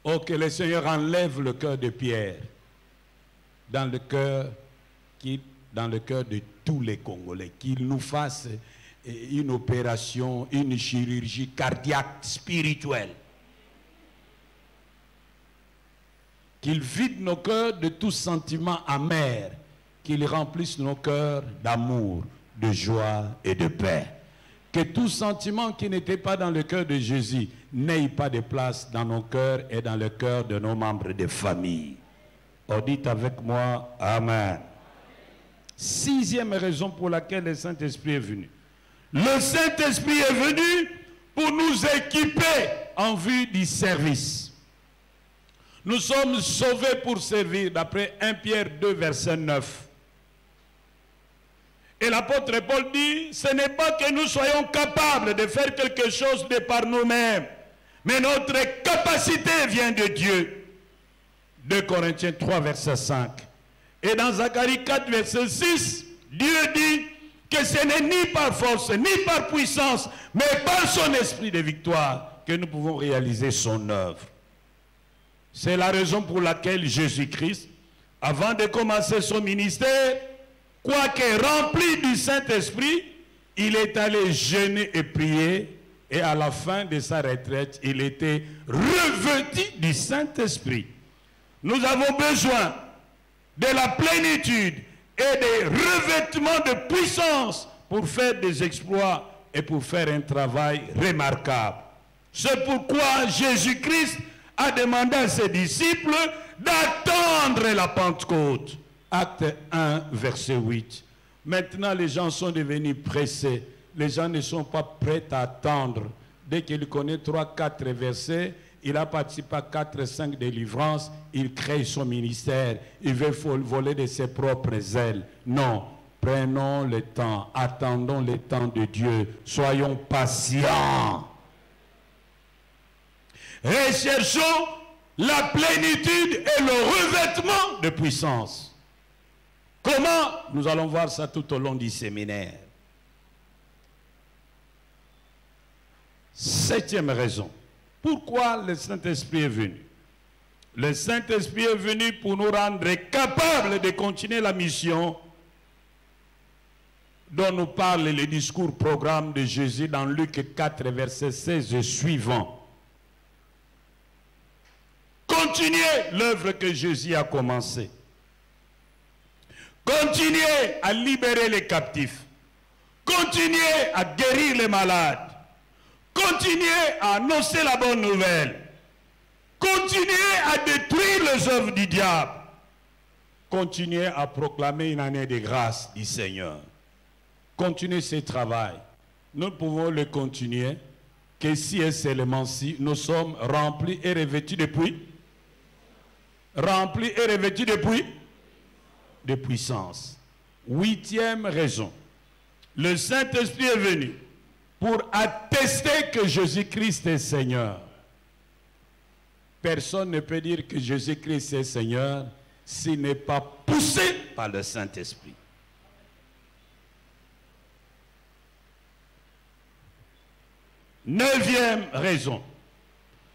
Oh, que le Seigneur enlève le cœur de pierre dans le cœur de tous les Congolais, qu'il nous fasse une opération, une chirurgie cardiaque spirituelle. qu'il vide nos cœurs de tout sentiment amer, qu'il remplisse nos cœurs d'amour, de joie et de paix. Que tout sentiment qui n'était pas dans le cœur de Jésus n'ait pas de place dans nos cœurs et dans le cœur de nos membres de famille. Oh, dites avec moi, Amen. Sixième raison pour laquelle le Saint-Esprit est venu. Le Saint-Esprit est venu pour nous équiper en vue du service. Nous sommes sauvés pour servir, d'après 1 Pierre 2, verset 9. Et l'apôtre Paul dit, ce n'est pas que nous soyons capables de faire quelque chose de par nous-mêmes, mais notre capacité vient de Dieu. 2 Corinthiens 3, verset 5. Et dans Zacharie 4, verset 6, Dieu dit que ce n'est ni par force, ni par puissance, mais par son esprit de victoire que nous pouvons réaliser son œuvre. C'est la raison pour laquelle Jésus-Christ, avant de commencer son ministère, quoique rempli du Saint-Esprit, il est allé jeûner et prier, et à la fin de sa retraite, il était revêtu du Saint-Esprit. Nous avons besoin de la plénitude et des revêtements de puissance pour faire des exploits et pour faire un travail remarquable. C'est pourquoi Jésus-Christ a demandé à ses disciples d'attendre la Pentecôte. Acte 1, verset 8. Maintenant, les gens sont devenus pressés. Les gens ne sont pas prêts à attendre. Dès qu'il connaît 3, 4 versets, il a participé à 4, 5 délivrances, il crée son ministère. Il veut voler de ses propres ailes. Non, prenons le temps, attendons le temps de Dieu. Soyons patients. Recherchons la plénitude et le revêtement de puissance. Comment? Nous allons voir ça tout au long du séminaire. Septième raison. Pourquoi le Saint-Esprit est venu? Le Saint-Esprit est venu pour nous rendre capables de continuer la mission dont nous parle le discours programme de Jésus dans Luc 4, verset 16 et suivant. Continuez l'œuvre que Jésus a commencée. Continuez à libérer les captifs. Continuez à guérir les malades. Continuez à annoncer la bonne nouvelle. Continuez à détruire les œuvres du diable. Continuez à proclamer une année de grâce du Seigneur. Continuez ce travail. Nous pouvons le continuer que si et seulement si nous sommes remplis et revêtus depuis. Remplis et revêtus depuis. De puissance. Huitième raison. Le Saint-Esprit est venu pour attester que Jésus-Christ est Seigneur. Personne ne peut dire que Jésus-Christ est Seigneur s'il n'est pas poussé par le Saint-Esprit. Neuvième raison.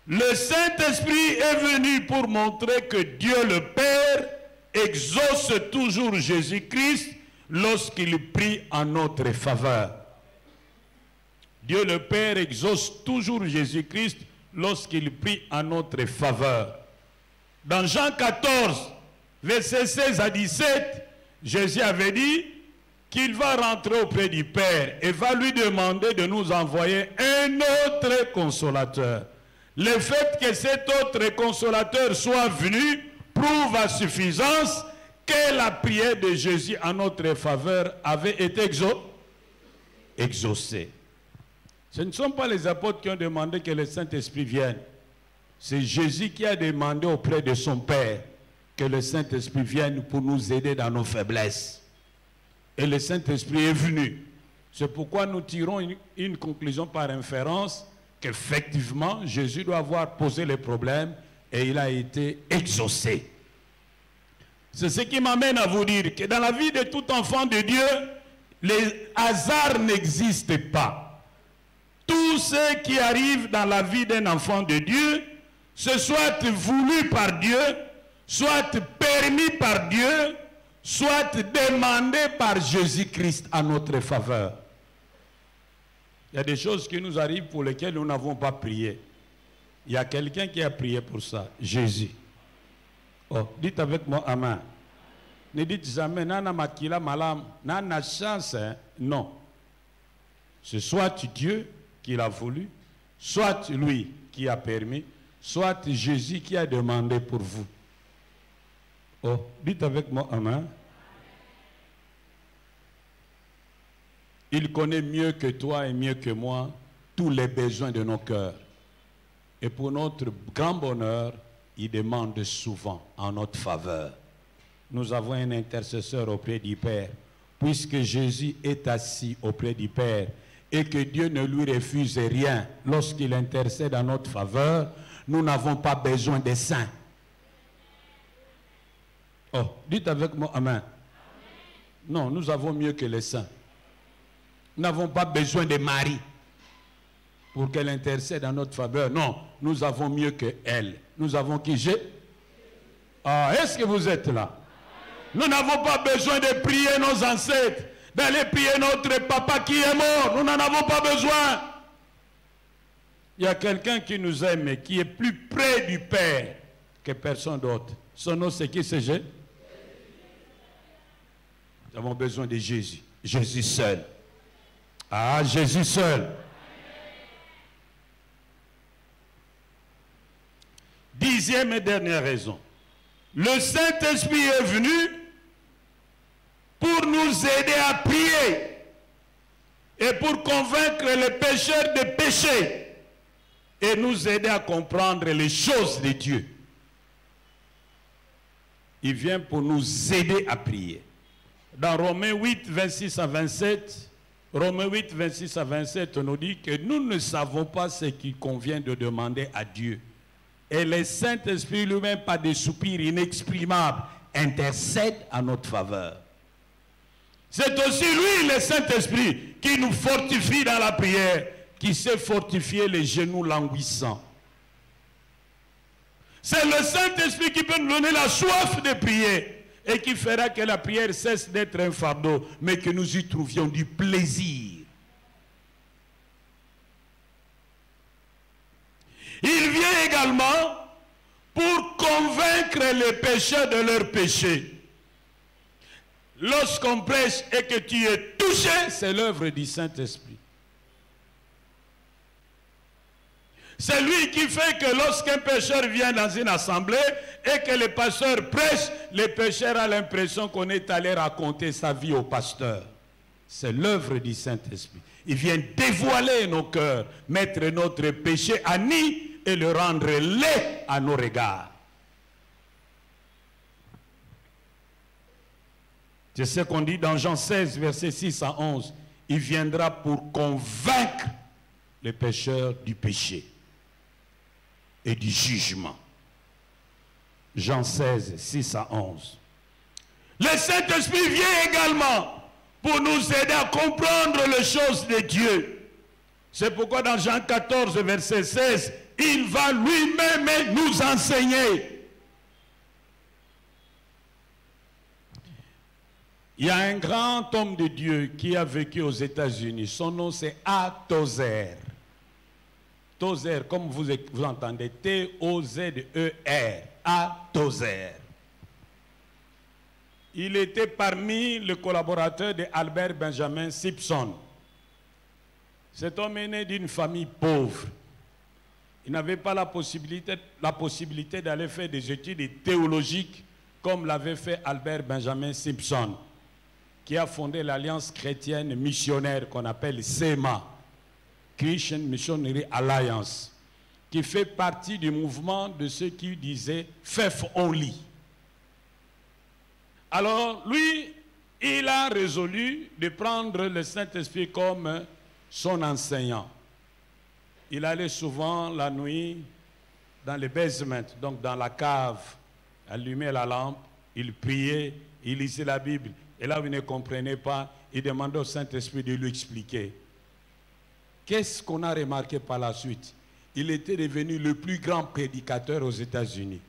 Le Saint-Esprit est venu pour montrer que Dieu le Père exauce toujours Jésus-Christ lorsqu'il prie en notre faveur. Dieu le Père exauce toujours Jésus-Christ lorsqu'il prie en notre faveur. Dans Jean 14, versets 16 à 17, Jésus avait dit qu'il va rentrer auprès du Père et va lui demander de nous envoyer un autre consolateur. Le fait que cet autre consolateur soit venu prouve à suffisance que la prière de Jésus en notre faveur avait été exaucée. Ce ne sont pas les apôtres qui ont demandé que le Saint-Esprit vienne. C'est Jésus qui a demandé auprès de son Père que le Saint-Esprit vienne pour nous aider dans nos faiblesses. Et le Saint-Esprit est venu. C'est pourquoi nous tirons une conclusion par inférence qu'effectivement, Jésus doit avoir posé les problèmes et il a été exaucé. C'est ce qui m'amène à vous dire que dans la vie de tout enfant de Dieu, les hasards n'existent pas. Tout ce qui arrive dans la vie d'un enfant de Dieu, ce soit voulu par Dieu, soit permis par Dieu, soit demandé par Jésus-Christ à notre faveur. Il y a des choses qui nous arrivent pour lesquelles nous n'avons pas prié. Il y a quelqu'un qui a prié pour ça, Jésus. Oh, dites avec moi amen. Ne dites jamais nana makila malam, nana chance, hein? Non. C'est soit Dieu qui l'a voulu, soit lui qui a permis, soit Jésus qui a demandé pour vous. Oh, dites avec moi amen. Il connaît mieux que toi et mieux que moi tous les besoins de nos cœurs. Et pour notre grand bonheur, il demande souvent en notre faveur. Nous avons un intercesseur auprès du Père. Puisque Jésus est assis auprès du Père et que Dieu ne lui refuse rien lorsqu'il intercède en notre faveur, nous n'avons pas besoin des saints. Oh, dites avec moi amen. Non, nous avons mieux que les saints. Nous n'avons pas besoin de Marie pour qu'elle intercède en notre faveur. Non, nous avons mieux qu'elle. Nous avons qui j'ai? Ah, est-ce que vous êtes là? Nous n'avons pas besoin de prier nos ancêtres, d'aller prier notre papa qui est mort. Nous n'en avons pas besoin. Il y a quelqu'un qui nous aime et qui est plus près du Père que personne d'autre. Son nom, c'est qui, c'est Jésus? Nous avons besoin de Jésus. Jésus seul. Ah, Jésus seul. Dixième et dernière raison. Le Saint-Esprit est venu pour nous aider à prier et pour convaincre les pécheurs de pécher et nous aider à comprendre les choses de Dieu. Il vient pour nous aider à prier. Dans Romains 8, 26 à 27, Romains 8, 26 à 27, on nous dit que nous ne savons pas ce qu'il convient de demander à Dieu. Et le Saint-Esprit lui-même, par des soupirs inexprimables, intercède en notre faveur. C'est aussi lui, le Saint-Esprit, qui nous fortifie dans la prière, qui sait fortifier les genoux languissants. C'est le Saint-Esprit qui peut nous donner la soif de prier et qui fera que la prière cesse d'être un fardeau, mais que nous y trouvions du plaisir. Il vient également pour convaincre les pécheurs de leurs péchés. Lorsqu'on prêche et que tu es touché, c'est l'œuvre du Saint-Esprit. C'est lui qui fait que lorsqu'un pécheur vient dans une assemblée et que le pasteur prêche, le pécheur a l'impression qu'on est allé raconter sa vie au pasteur. C'est l'œuvre du Saint-Esprit. Il vient dévoiler nos cœurs, mettre notre péché à nu et le rendre laid à nos regards. C'est ce qu'on dit dans Jean 16, versets 6 à 11. Il viendra pour convaincre les pécheurs du péché et du jugement. Jean 16, 6 à 11. Le Saint-Esprit vient également pour nous aider à comprendre les choses de Dieu. C'est pourquoi dans Jean 14, verset 16, il va lui-même nous enseigner. Il y a un grand homme de Dieu qui a vécu aux États-Unis. Son nom c'est A. Tozer. Tozer, comme vous entendez, T-O-Z-E-R. A. Tozer. Il était parmi les collaborateurs de Albert Benjamin Simpson. Cet homme est né d'une famille pauvre. Il n'avait pas la possibilité d'aller faire des études théologiques comme l'avait fait Albert Benjamin Simpson, qui a fondé l'Alliance chrétienne missionnaire qu'on appelle CEMA, Christian Missionary Alliance, qui fait partie du mouvement de ceux qui disaient « Faith Only ». Alors, lui, il a résolu de prendre le Saint-Esprit comme son enseignant. Il allait souvent la nuit dans le basement, donc dans la cave, allumait la lampe, il priait, il lisait la Bible. Et là où il ne comprenait pas, il demandait au Saint-Esprit de lui expliquer. Qu'est-ce qu'on a remarqué par la suite? Il était devenu le plus grand prédicateur aux États-Unis.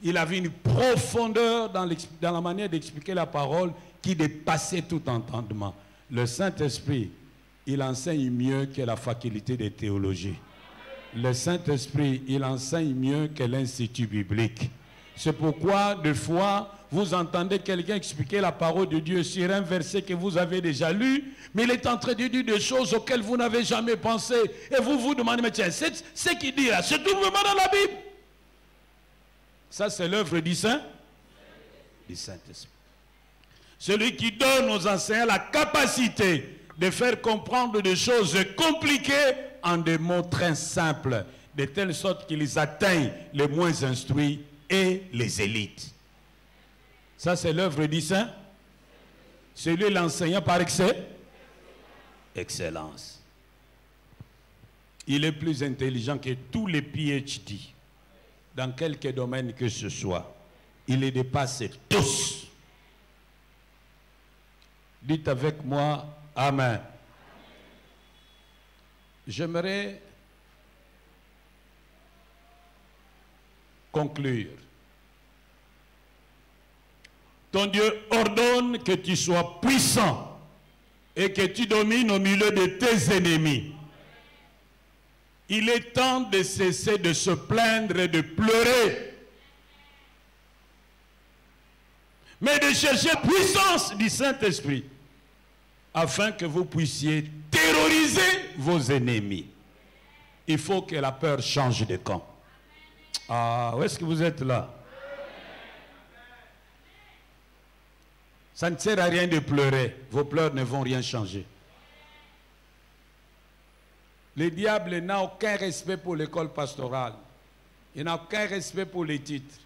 Il avait une profondeur dans la manière d'expliquer la parole qui dépassait tout entendement. Le Saint-Esprit, il enseigne mieux que la faculté de théologie. Le Saint-Esprit, il enseigne mieux que l'Institut biblique. C'est pourquoi, des fois, vous entendez quelqu'un expliquer la parole de Dieu sur un verset que vous avez déjà lu, mais il est en train de dire des choses auxquelles vous n'avez jamais pensé. Et vous vous demandez, mais tiens, ce qu'il dit là, c'est tout vraiment dans la Bible. Ça, c'est l'œuvre du Saint-Esprit. Celui qui donne aux enseignants la capacité de faire comprendre des choses compliquées en des mots très simples, de telle sorte qu'ils atteignent les moins instruits et les élites. Ça, c'est l'œuvre du Saint. C'est lui l'enseignant par excellence. Il est plus intelligent que tous les PhD, dans quelque domaine que ce soit. Il les dépasse tous. Dites avec moi, Amen. J'aimerais conclure. Ton Dieu ordonne que tu sois puissant et que tu domines au milieu de tes ennemis. Il est temps de cesser de se plaindre et de pleurer, mais de chercher la puissance du Saint-Esprit afin que vous puissiez terroriser vos ennemis. Il faut que la peur change de camp. Ah, où est-ce que vous êtes là? Ça ne sert à rien de pleurer. Vos pleurs ne vont rien changer. Le diable n'a aucun respect pour l'école pastorale. Il n'a aucun respect pour les titres.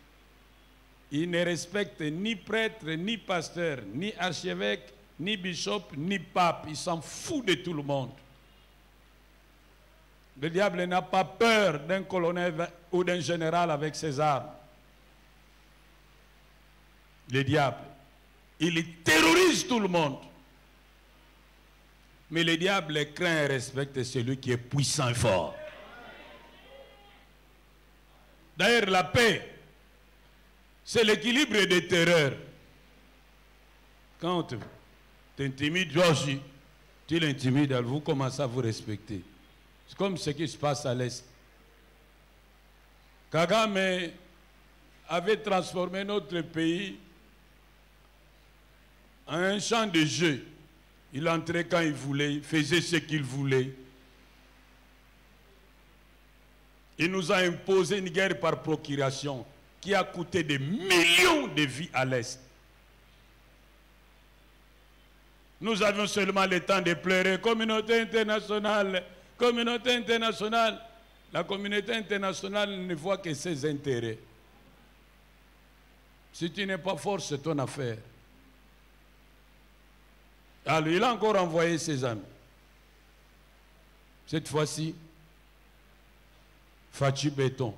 Il ne respecte ni prêtre, ni pasteur, ni archevêque, ni bishop, ni pape. Il s'en fout de tout le monde. Le diable n'a pas peur d'un colonel ou d'un général avec ses armes. Le diable, il terrorise tout le monde. Mais le diable craint et respecte celui qui est puissant et fort. D'ailleurs, la paix, c'est l'équilibre des terreurs. Quand tu intimides, toi aussi, tu l'intimides, vous commencez à vous respecter. C'est comme ce qui se passe à l'Est. Kagame avait transformé notre pays en un champ de jeu. Il entrait quand il voulait, il faisait ce qu'il voulait. Il nous a imposé une guerre par procuration qui a coûté des millions de vies à l'Est. Nous avions seulement le temps de pleurer. Communauté internationale, communauté internationale. La communauté internationale ne voit que ses intérêts. Si tu n'es pas fort, c'est ton affaire. Alors, il a encore envoyé ses amis. Cette fois-ci, Fachi Béton.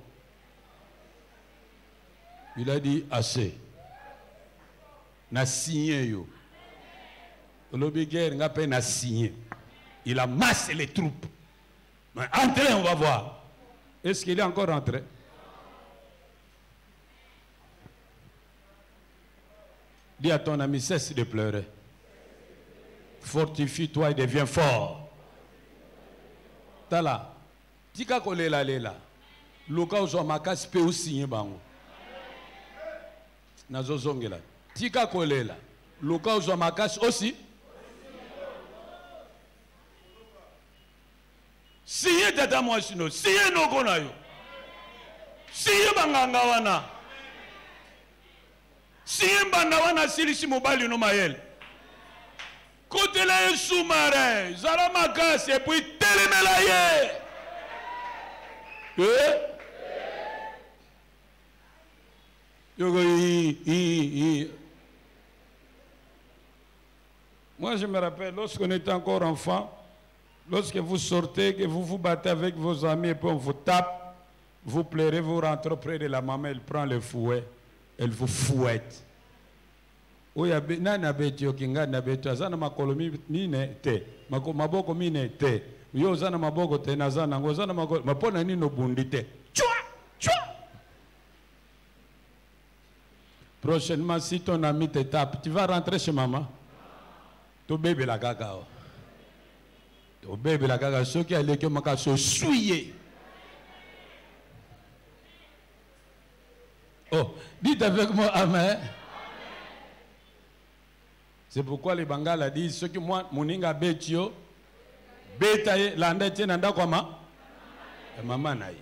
Il a dit assez. Na signé yo. L'obéguerre n'a pas na signé. Il a massé les troupes. Mais entrez, on va voir. Est-ce qu'il est encore rentré? Dis à ton ami, cesse de pleurer. Fortifie-toi et deviens fort. Tala, tika kolela lela. Loka uzo makasi pe usinye bango. Nazo zongela. Tika kolela. Loka uzo makasi aussi. Siye tata mwashino, siye noko na yo. Siye banganga wana. Siye mbanda wana silisi mobali no mayele. Côté là, sous-marin, Zara Makas, et puis Télémelaye. Moi, je me rappelle, lorsqu'on était encore enfant, lorsque vous sortez, que vous vous battez avec vos amis, et puis on vous tape, vous pleurez, vous rentrez près de la maman, elle prend le fouet, elle vous fouette. Oya nana betio kinga na betio azana makolomi mine te maboko mine te yo zana maboko te na zana ngozana makolo mapona nino bundi te chua. Prochainement, si ton ami te tape, tu vas rentrer chez maman. To bébé la gaga. To bébé la gaga ceux qui allaient que maka so souiller. Oh, dites avec moi Amen. C'est pourquoi les Bangala disent, ce que moi, moninga betio, betaye, landa tien nanda kwa maman naï.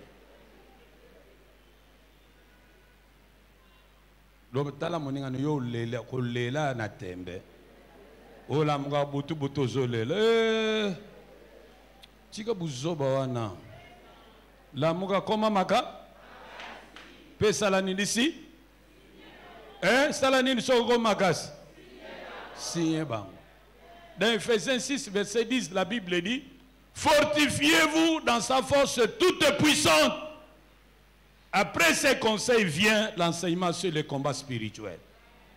Donc, tala moninga no yo lela, ko lela na tembe. O la mga butu zo lela. Tika buzoba wana. La mga koma maka? Pe salanini d'ici? Salanini soko makas? Signé bang. Dans Ephésiens 6, verset 10, la Bible dit, fortifiez-vous dans sa force toute puissante. Après ces conseils vient l'enseignement sur les combats spirituels.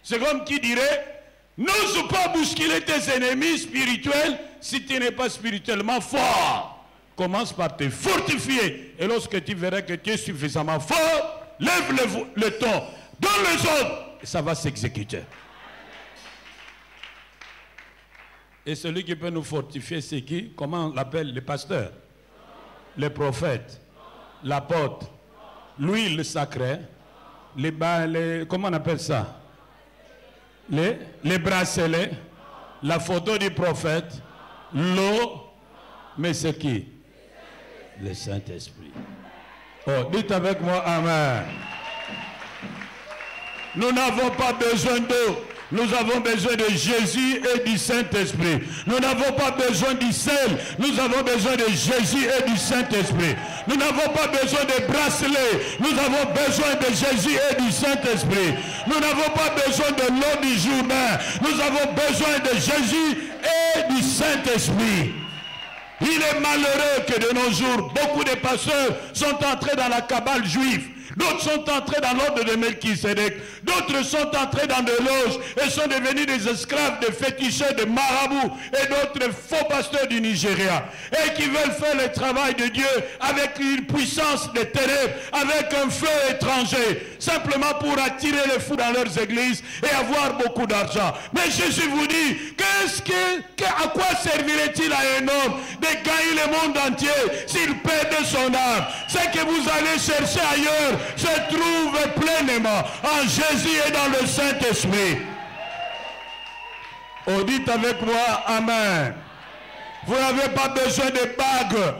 C'est comme qui dirait, n'ose pas bousculer tes ennemis spirituels si tu n'es pas spirituellement fort. Commence par te fortifier. Et lorsque tu verras que tu es suffisamment fort, lève le ton, donne les ordres, et ça va s'exécuter. Et celui qui peut nous fortifier, c'est qui? Comment on l'appelle? Les pasteurs, les prophètes, l'apôtre, l'huile sacrée, comment on appelle ça? Les bracelets, la photo du prophète, l'eau, mais c'est qui? Le Saint-Esprit. Oh, dites avec moi Amen. Nous n'avons pas besoin d'eau. Nous avons besoin de Jésus et du Saint-Esprit. Nous n'avons pas besoin du sel. Nous avons besoin de Jésus et du Saint-Esprit. Nous n'avons pas besoin de bracelets. Nous avons besoin de Jésus et du Saint-Esprit. Nous n'avons pas besoin de l'eau du Jourdain. Nous avons besoin de Jésus et du Saint-Esprit. Il est malheureux que de nos jours, beaucoup de pasteurs sont entrés dans la cabale juive. D'autres sont entrés dans l'ordre de Melchisedec. D'autres sont entrés dans des loges et sont devenus des esclaves, des féticheurs, des marabouts et d'autres faux pasteurs du Nigeria. Et qui veulent faire le travail de Dieu avec une puissance des ténèbres, avec un feu étranger, simplement pour attirer les fous dans leurs églises et avoir beaucoup d'argent. Mais Jésus vous dit, à quoi servirait-il à un homme de gagner le monde entier s'il perdait son âme? Ce que vous allez chercher ailleurs se trouve pleinement en Jésus et dans le Saint-Esprit. Oh, dites avec moi Amen. Vous n'avez pas besoin de bagues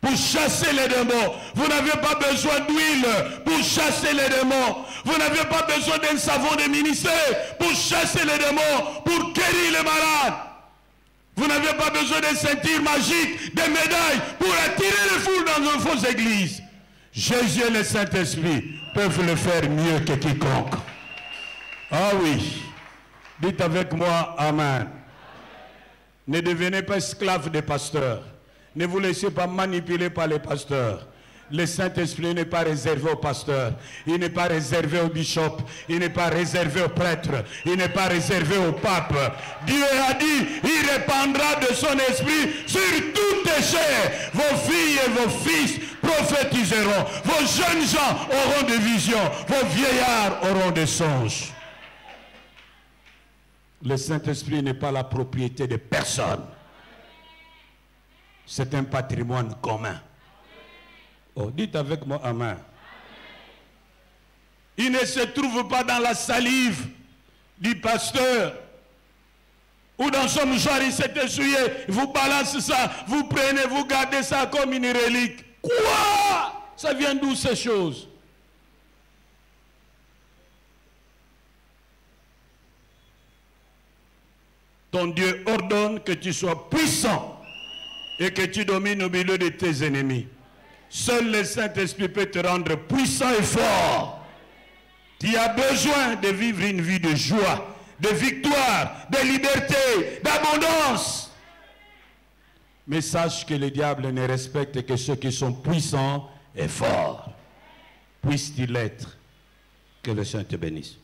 pour chasser les démons. Vous n'avez pas besoin d'huile pour chasser les démons. Vous n'avez pas besoin d'un savon de ministère pour chasser les démons, pour guérir les malades. Vous n'avez pas besoin de ceintures magiques, de médailles pour attirer les foules dans vos églises. Jésus et le Saint-Esprit peuvent le faire mieux que quiconque. Ah oui. Dites avec moi Amen. Ne devenez pas esclaves des pasteurs. Ne vous laissez pas manipuler par les pasteurs. Le Saint-Esprit n'est pas réservé aux pasteurs. Il n'est pas réservé aux bishops. Il n'est pas réservé aux prêtres. Il n'est pas réservé au pape. Dieu a dit, il répandra de son esprit sur toutes les chairs. Vos filles et vos fils prophétiseront. Vos jeunes gens auront des visions. Vos vieillards auront des songes. Le Saint-Esprit n'est pas la propriété de personne. C'est un patrimoine commun. Oh, dites avec moi Amen. Il ne se trouve pas dans la salive du pasteur ou dans son mouchoir, il s'est essuyé, vous balancez ça, vous prenez, vous gardez ça comme une relique. Quoi? Ça vient d'où ces choses? Ton Dieu ordonne que tu sois puissant et que tu domines au milieu de tes ennemis. Seul le Saint-Esprit peut te rendre puissant et fort. Tu as besoin de vivre une vie de joie, de victoire, de liberté, d'abondance. Mais sache que le diable ne respecte que ceux qui sont puissants et forts. Puisse-t-il être. Que le Saint te bénisse.